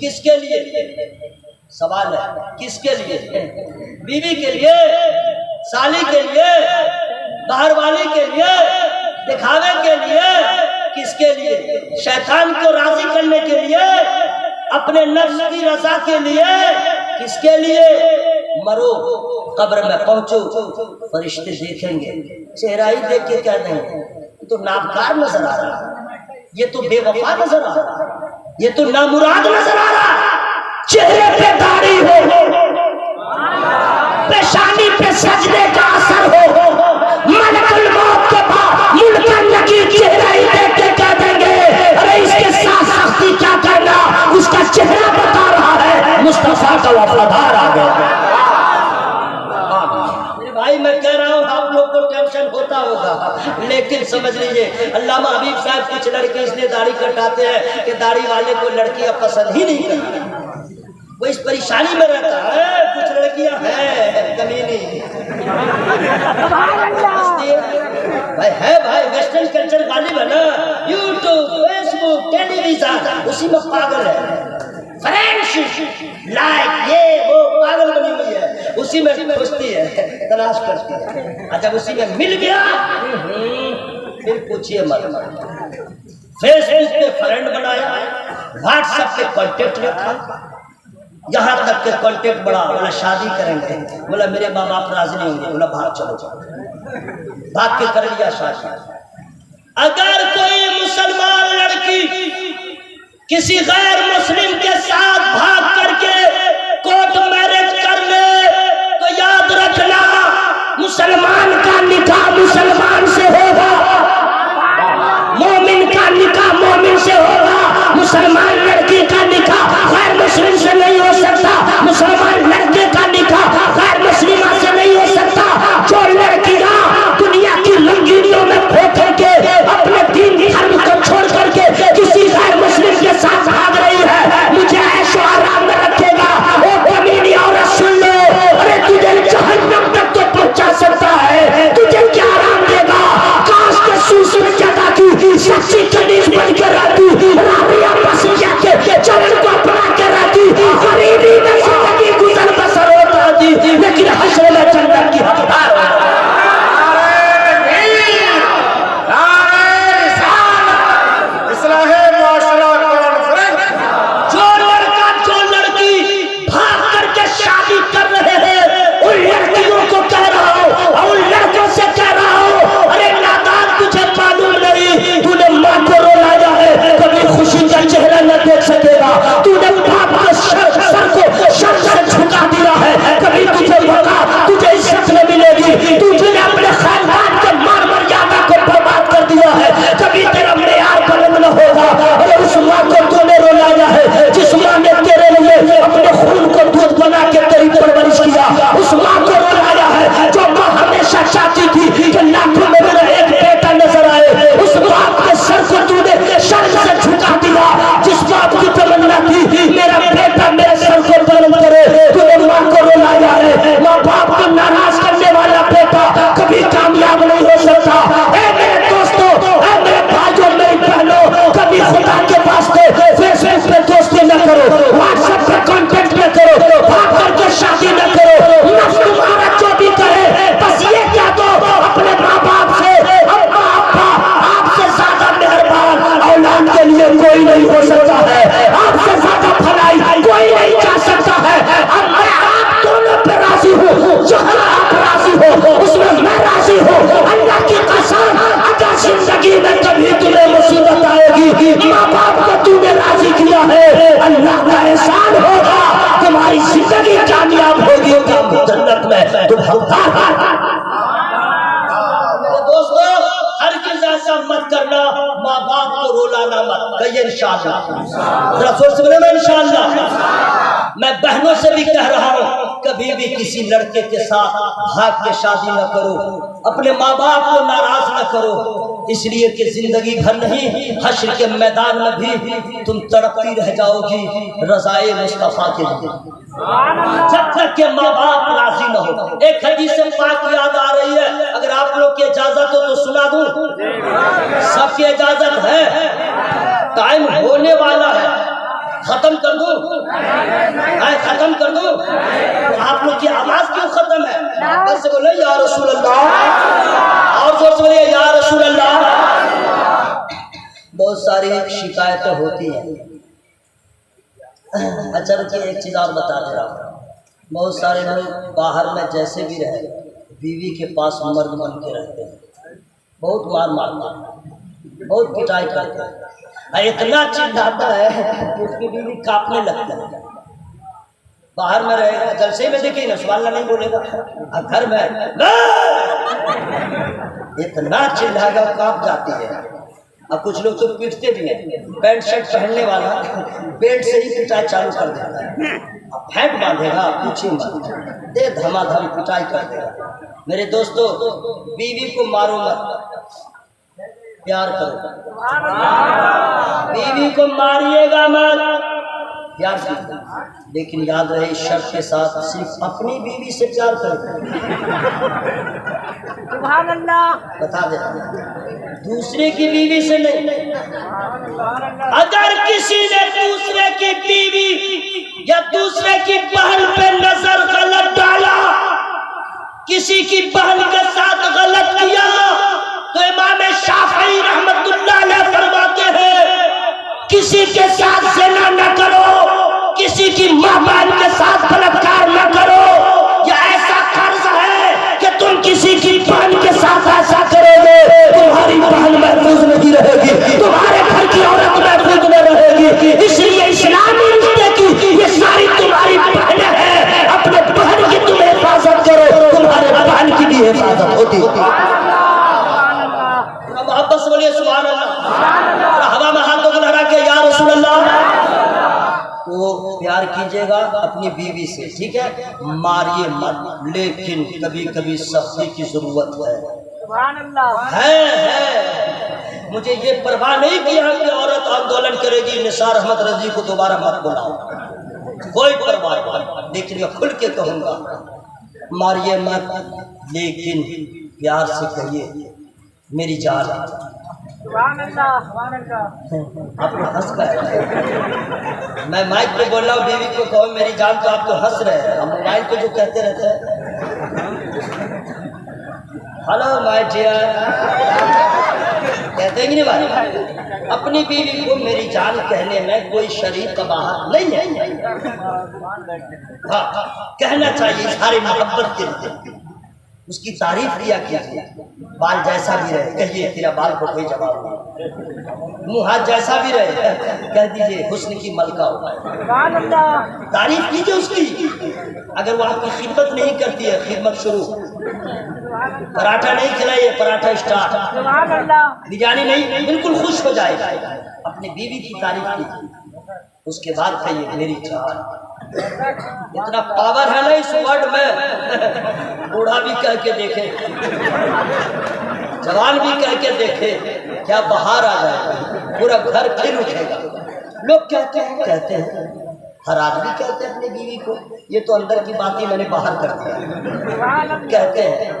Speaker 3: کس کے لیے؟ سوال ہے کس کے لیے؟ بیوی کے لیے، سالی کے لیے، باہر والی کے لیے، دکھاوے کے لیے؟ کس کے لیے؟ شیطان کو راضی کرنے کے لیے، اپنے نفس کی رضا کے لیے؟ کس کے لیے؟ مرو قبر میں پہنچو، فرشتے دیکھیں گے، چہرہ ہی دیکھ کے کہہ دیں گے یہ تو ناکار نظر آ رہا ہے، یہ تو بے وفا نظر آ رہا ہے، یہ تو نامراد نظر آ رہا ہے۔ چہرے پہ داڑھی ہو، پیشانی پہ سجدے کا اثر ہو، ملک الموت کے بعد منکر نکیر چہرہ ہی دیکھ کے کہہ دیں گے ارے اس کے ساتھ سختی کیا کرنا، اس کا چہرہ بتا رہا ہے مصطفیٰ کا وفادار آ گیا۔ بھائی میں کہہ رہا ہوں آپ لوگ کو ٹینشن ہوتا ہوگا، لیکن سمجھ لیجئے علامہ حبیب صاحب کچھ لڑکے اس لیے داڑھی کٹاتے ہیں کہ داڑھی والے کو لڑکیاں پسند ہی نہیں کرتی، وہ اس پریشانی میں رہتا ہے۔ کچھ لڑکیاں ہیں کمینی بھائی ہے، بھائی ویسٹرن کلچر غالب ہے نا، یوٹیوب، فیس بک، ٹیلی ویژن، اسی میں پاگل ہے، فرینڈ لائک یہ وہ پاگل بنی ہوئی ہے، اسی میں کھوجتی ہے، تلاش کرتی ہے، جب اسی میں مل گیا پھر پوچھئے مت۔ فیس بک پہ فرینڈ بنایا، واٹس ایپ پہ کانٹیکٹ رکھا، یہاں تک کہ کانٹیکٹ بڑا، بولا شادی کریں گے، بولا میرے ماں باپ راضی نہیں ہوں گے، بولا بھاگ چلو جاؤ، بھاگ کے کر لیا شادی۔ اگر کوئی مسلمان لڑکی کسی غیر مسلم کے ساتھ بھاگ کر کے کورٹ میرج کر لے تو یاد رکھنا مسلمان کا نکاح مسلمان سے ہوگا، مومن کا نکاح مومن سے ہوگا، مسلمان لڑکی کا نکاح غیر مسلم سے نہیں ہو سکتا، مسلمان لڑکے کا نکاح غیر مسلمہ سے نہیں ہو سکتا۔ جو لڑکیاں دنیا کی رنگینیوں میں کھو کے اپنے دین دھرم کو چھوڑ کر کے کسی غیر مسلم کے ساتھ بھاگ رہی ہے، مجھے عیش و آرام میں رکھے گا، او کمینی عورت سن لو، ارے تجھے جہنم تک تو پہنچا سکتا ہے، تجھے کیا آرام دے گا؟ کاش کے سوس میں جگہ کی سچی کنیز بن کے رہتی، رابعہ مسیحہ کے چرن کو اپنا کے رہتی، غریبی میں زندگی گزر بسر ہوتا تھی، لیکن حشر میں جنت کی حقدار ہوتا۔ چہرہ نہ دیکھ سکے گا، تو نے باپ کے سر کو شر سے جھکا دیا ہے، کبھی تجھے موقع تجھے عزت نہ ملے گی، تجھے نے اپنے خاندان کے مان مریادہ کو برباد کر دیا ہے، کبھی تیرا معیار بلند نہ ہوگا۔ اور اس ماں کو تو نے رلایا ہے جس ماں نے تیرے لیے اپنے خون کو دودھ بنا کے تیری پرورش کیا، اس ماں کو رلایا ہے جو ماں ہمیشہ چاہتی تھی کہ لاکھوں میں میرا ایک بیٹا نظر آئے، اس باپ کے سر کو تو نے شر سے جھکا دیا، جس باپ کی تمنا تھی میرا بیٹا میرے سر کو بلند کرے، تو نے ماں کو رلایا ہے۔ ماں باپ کو ناراض کرنے والا بیٹا کبھی کامیاب نہیں ہو سکتا۔ اے میرے دوستوں، اے میرے بھائیوں، میری بہنوں، کبھی خدا کے واسطے فیس بک پہ دوستی نہ کرو، واٹس ایپ پہ کانٹیکٹ نہ کرو، بھاگ کر کے شادی نہ کرو، نفس تمہارا جو بھی کرے بس یہ کہہ دو اپنے ماں باپ سے ابا ابا آپ سے زیادہ مہربان اولاد کے لیے کوئی نہیں ہو سکتا ہے، آپ سے زیادہ بھلائی کوئی نہیں چاہ سکتا ہے، اب میں آپ دونوں پہ راضی ہوں، جہاں آپ راضی ہو اس میں میں راضی ہوں۔ اللہ کی قسم اگر زندگی میں کبھی تمہیں مصیبت آئے گی، ماں باپ کو تو نے راضی کیا ہے، اللہ کا احسان ہوگا، تمہاری زندگی کامیاب ہوگی، جنت میں تم حقدار۔ دوستو ہرگز ایسا مت کرنا، ماں باپ کو رولانا مت، کہیے انشاءاللہ، ذرا زور سے بولے نا انشاءاللہ۔ میں بہنوں سے بھی کہہ رہا ہوں کبھی بھی کسی لڑکے کے ساتھ بھاگ کے شادی نہ کرو، اپنے ماں باپ کو ناراض نہ کرو، اس لیے کہ زندگی بھر نہیں حشر کے میدان میں بھی تم تڑپتی رہ جاؤ گی رضائے مصطفیٰ کے لیے، جب تک کہ ماں باپ راضی نہ ہو۔ ایک حدیث پاک یاد آ رہی ہے، اگر آپ لوگ کی اجازت ہو تو سنا دوں؟ سب کی اجازت ہے؟ ٹائم ہونے والا ہے، ختم ختم کر دوں؟ میں ختم کر دوں؟ تو آپ لوگ کی آواز کیوں ختم ہے؟ بس سے بولے یا رسول اللہ، اور زور سے بولے یا رسول اللہ۔ بہت ساری شکایتیں ہوتی ہیں۔ اچھا رکھیے، ایک چیز اور بتا دے رہا ہوں، بہت سارے لوگ باہر میں جیسے بھی رہے بیوی کے پاس مرد بن کے رہتے ہیں، بہت مار مارتا ہے، بہت پٹائی کرتا ہے، اتنا چلاتا ہے کہ اس کی بیوی کاپنے لگتا ہے۔ باہر میں رہے گا، جلسے میں دیکھیں نا سبحان اللہ نہیں بولے گا، گھر میں اتنا چلائے گا کاپ جاتی ہے۔ اب کچھ لوگ تو پیٹتے بھی ہیں، پینٹ شرٹ پہننے والا بیلٹ سے ہی پٹائی چالو کر دیتا ہے، اب پھینٹ باندھے گا پوچھیں مت، دے دھما دھم پٹائی کر دے گا۔ میرے دوستو، بیوی کو مارو مت، پیار کرو، بیوی کو ماریے گا مت، پیار کرو، لیکن یاد رہے اس شرط کے ساتھ صرف اپنی بیوی سے پیار کرو۔
Speaker 4: سبحان اللہ،
Speaker 3: بتا دے دوسرے کی بیوی سے نہیں۔ اگر کسی نے دوسرے کی بیوی یا دوسرے کی بہن پہ نظر غلط ڈالا، کسی کی بہن کے ساتھ غلط کیا، تو امام شافعی رحمت اللہ علیہ فرماتے ہیں کسی کے ساتھ زنا نہ کرو، کسی کی ماں بہن کے ساتھ بلاکار نہ کرو۔ یہ ایسا قرض ہے کہ تم کسی کی بہن کے ساتھ ایسا کرو گے، تمہاری بہن محفوظ نہیں رہے گی، تمہارے گھر کی عورت محفوظ نہ رہے گی۔ اس لیے اسلامی رشتے کی یہ ساری تمہاری بہنیں ہیں، اپنے بہن کی تم حفاظت کرو، تمہارے بہن کی بھی حفاظت ہوتی ہے۔ محبت سے بولیے سبحان اللہ، ہوا میں ہاتھوں کو لہرا کے یا رسول اللہ۔ وہ پیار کیجئے گا اپنی بیوی سے، ٹھیک ہے، ماریے مت، لیکن کبھی کبھی سختی کی ضرورت
Speaker 4: سبحان اللہ
Speaker 3: ہے۔ مجھے یہ پرواہ نہیں کیا کہ عورت آندولن کرے گی نثار احمد رضی کو دوبارہ مت بلاؤ، کوئی پرواہ نہیں، لیکن یہ کھل کے کہوں گا، ماریے مت، لیکن پیار سے کہیے میری جان۔
Speaker 4: سبحان اللہ، سبحان اللہ۔
Speaker 3: آپ کو ہنس رہے میں مائک پہ بول رہا ہوں، بیوی کو کہو میری جان، تو آپ تو ہنس رہے ہیں، ہم موبائل پہ جو کہتے رہتے ہیں ہلو مائی ڈیئر کہتے ہیں کہ نہیں بھائی؟ اپنی بیوی کو میری جان کہنے میں کوئی شریف قباحت نہیں ہے، ہاں کہنا چاہیے اظہار محبت کے لیے، اس کی تعریف کیا کیجیے، بال جیسا بھی رہے کہیے تیرا بال کو کوئی جواب نہیں، منہ ہاتھ جیسا بھی رہے کہہ دیجیے حسن کی ملکہ ہوتا ہے،
Speaker 4: سبحان اللہ،
Speaker 3: تعریف کیجیے اس کی۔ اگر وہ آپ کی خدمت نہیں کرتی ہے، خدمت شروع، پراٹھا نہیں کھلائیے، پراٹھا اسٹارٹ،
Speaker 4: سبحان اللہ،
Speaker 3: بریانی نہیں، بالکل خوش ہو جائے گا۔ اپنی بیوی کی تعریف کیجیے، اس کے بعد کہیے میری جان۔ اتنا پاور ہے نا اس ورڈ میں، بوڑھا بھی کہہ کے دیکھے، جوان بھی کہہ کے دیکھے، کیا بہار آ جائے، پورا گھر کھل اٹھے گا۔ لوگ کہتے ہیں ہر آدمی کہتے ہیں اپنی بیوی کو، یہ تو اندر کی باتیں میں نے باہر کر دیا، کہتے ہیں،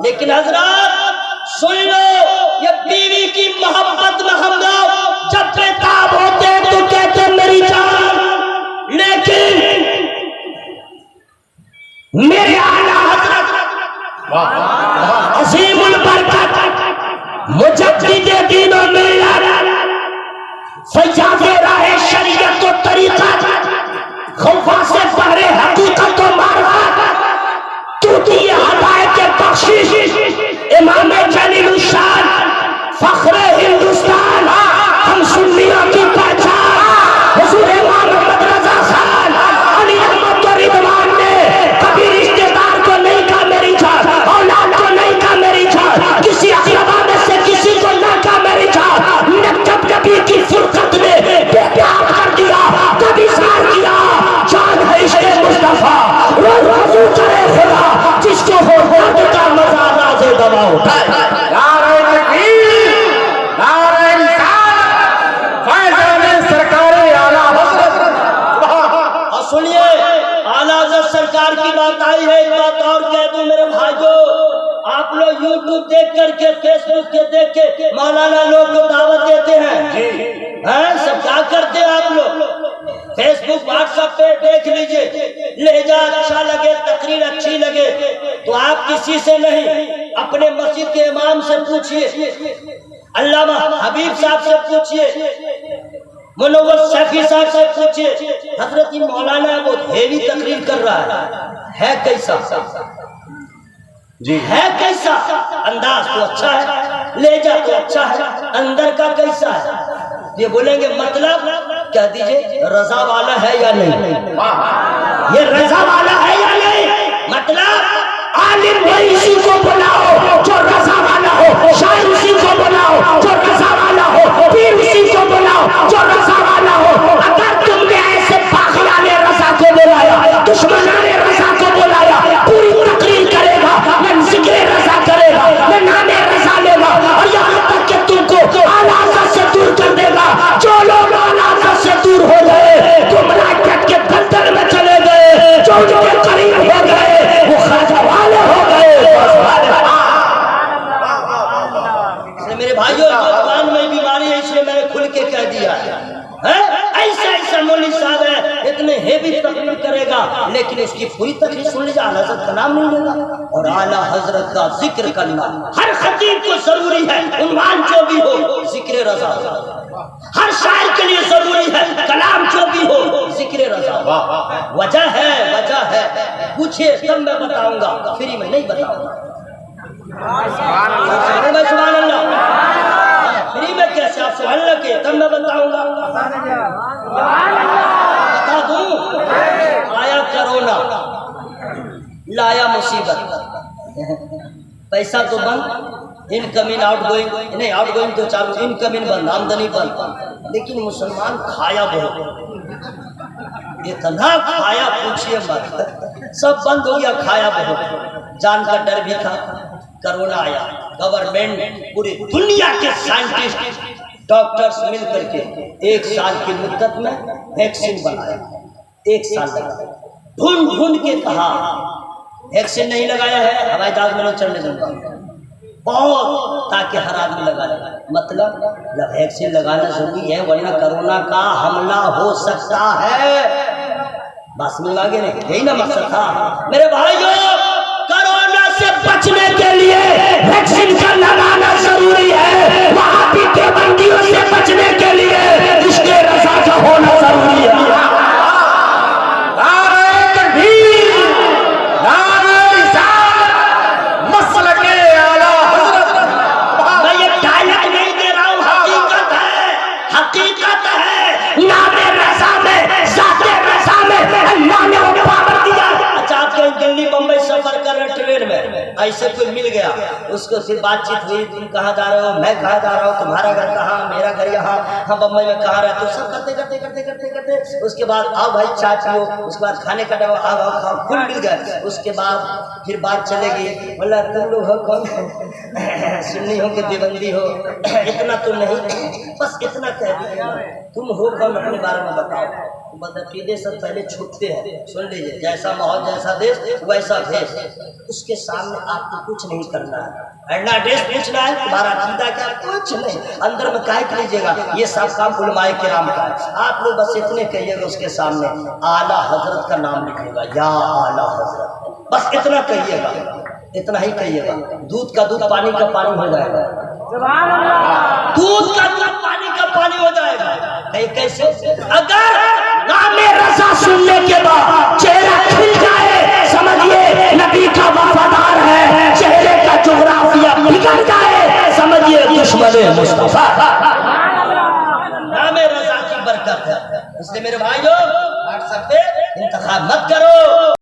Speaker 3: لیکن حضرات سن لو، یہ بیوی کی محبت میں ہم لوگ جب بےتاب ہوتے ہیں تو کہتے ہیں میری جان، لیکن میرے اعلیٰ حضرت عظیم البرکت مجدد دین و ملت فیاض راہ شریعت و طریقت خوفا سے بہر حقیقت و معرفت تو کی ہدایت بخشش امام جلیل الشان فخر ہندوستان ہم سنیوں کی پہچان حضور امام محمد رضا خان علی احمد و رضوان نے کبھی رشتے دار کو نہیں کہا میری جان، اولاد کو نہیں کہا میری جان، کسی اقربا میں سے کسی کو نہ کہا میری جان، جب نبی کی فرقت نے بے پیار کر دیا تب اظہار کیا جان ہے عشق مصطفیٰ، روزو کرے خدا جس کو ہو درد کا مزہ راز دوا اٹھائے۔
Speaker 2: نعرہ تکبیر، نعرہ رسالت، فیضان سرکار اعلیٰ حضرت۔
Speaker 3: اور سنیے اعلیٰ حضرت سرکار کی بات آئی ہے، ایک بات اور کہہ دوں میرے بھائیو، آپ لوگ یوٹیوب دیکھ کر کے فیس بک کے دیکھ کے مولانا لوگ کو دعوت دیتے ہیں، سب کیا کرتے ہیں آپ لوگ؟ فیس واٹس ایپ پہ دیکھ لیجئے، لہجہ اچھا لگے، تقریر اچھی لگے تو آپ کسی سے نہیں، اپنے مسجد کے امام سے پوچھئے، علامہ حبیب صاحب سے پوچھئے، منور سیفی صاحب سے پوچھئے، حضرت مولانا بہت ہیوی تقریر کر رہا ہے کیسا؟
Speaker 2: جی
Speaker 3: ہے کیسا؟ انداز تو اچھا ہے، لہجہ تو اچھا ہے، اندر کا کیسا ہے؟ یہ بولیں گے مطلب کہہ دیجئے رضا والا ہے یا نہیں، یہ رضا والا ہے یا نہیں، مطلب عالم وہی اسی کو بلاؤ جو رضا والا ہو، شاعر اسی کو بلاؤ جو رضا والا ہو، پیر اسی کو بلاؤ جو رضا والا ہو۔ اگر تم نے ایسے پاخیان رضا کو بلایا، دشمنان رضا کو بلایا، پوری تقریر کرے گا، میں ذکر رضا کرے گا، میں نام رضا لے گا، اور یہاں تک کہ تم کو اعلیٰ حضرت سے دور کر دے گا۔ جو لوگ اعلیٰ حضرت سے دور ہو گئے، گمراہ کٹ کے دلدل میں چلے گئے، جو ان کے قریب ہو گئے وہ خواجہ والے ہو گئے۔ میرے بھائیوں، زبان میں بیماری ہے، اس لیے میں نے کھل کے کہہ دیا ہے۔ ایسا ایسا مولوی صاحب ہے، اتنے ہیوی تقریر کرے گا، لیکن اس کی پوری تقریر سن لیجیے، اعلیٰ حضرت کا نام نہیں لے گا اور اعلیٰ حضرت کا ذکر کرنا ہر خطیب کو ضروری ہے، عنوان جو بھی ہو ذکر رضا، ہر شاعر کے لیے ضروری ہے، کلام جو بھی ہو ذکر رضا۔ وجہ ہے پوچھئے تب میں بتاؤں گا، فری میں نہیں بتاؤں گا۔ سبحان اللہ، فری میں کیسے آپ سبحان اللہ کے تب میں بتاؤں گا، بتا دوں۔ آیا کرونا، لایا مصیبت، پیسہ تو بند، انکمنگ آؤٹ گوئنگ نہیں، آؤٹ گوئنگ تو چالو، انکمنگ بند، آمدنی بند، لیکن مسلمان کھایا بہت، اتنا کھایا پوچھئے مت، سب بند ہو گیا، کھایا بہت، جان کا ڈر بھی تھا۔ کرونا آیا، گورنمنٹ پوری دنیا کے سائنٹسٹ ڈاکٹرز مل کر کے 1 سال کی مدت میں ویکسین بنایا، 1 سال لگا، ڈھونڈ کے کہا ویکسین نہیں لگایا ہے ہوائی جہاز میں نہیں چڑھنے دوں گا، بہت تاکہ ہر آدمی لگا لے، مطلب ویکسین لگانا ضروری ہے ورنہ کرونا کا حملہ ہو سکتا ہے۔ بس میں آگے نہیں، یہی نا مقصد تھا میرے بھائیوں، کرونا سے بچنے کے لیے ویکسین کا لگانا ضروری ہے، وہاں بھی دیوبندیوں سے بچنے کے لیے عشق رضا کا ہونا ضروری ہے۔ ایسے کوئی مل گیا، اس کو پھر بات چیت ہوئی، تم کہاں جا رہے ہو، میں کہاں جا رہا ہوں، تمہارا گھر کہاں، میرا گھر یہاں، ہم بمبئی میں کہاں رہتے ہو، سب کرتے اس کے بعد آؤ بھائی چائے پیو، اس کے بعد کھانے کا ڈبہ آؤ کھاؤ، کھل مل گئے، اس کے بعد پھر بات چلے گی، بولا تم لوگ ہو کون، سنی ہو کہ دیوبندی ہو، اتنا تو نہیں، بس اتنا کہہ دیا، تم ہو کون اپنے بارے میں بتاؤ۔ بدعقیدے سے پہلے چھپتے ہیں، سن لیجیے، جیسا ماحول جیسا دیش ویسا بھیس، اس کے سامنے آپ کو کچھ نہیں کرنا ہے، ایڈریس پوچھنا ہے تمہارا عقیدہ کیا، کچھ نہیں، اندر میں کاہے کیجیے گا، یہ سب کام علماء کرام کا ہے، آپ لوگ بس اتنے کہیے گا، اس کے سامنے اعلیٰ حضرت کا نام لکھے گا، یا اعلیٰ حضرت، بس اتنا کہیے گا، اتنا ہی کہیے گا، دودھ کا دودھ پانی کا پانی ہو جائے گا، دودھ کا دودھ پانی کا پانی ہو جائے گا۔ کیسے؟ اگر نام رضا سننے کے بعد چہرہ کھل جائے، سمجھیے نبی کا وفادار ہے، چہرے کا جغرافیہ بگڑ جائے، سمجھیے دشمن مصطفیٰ۔ نام رضا کی برکت ہے، اس لیے میرے بھائیوں واٹس ایپ پہ انتخاب مت کرو۔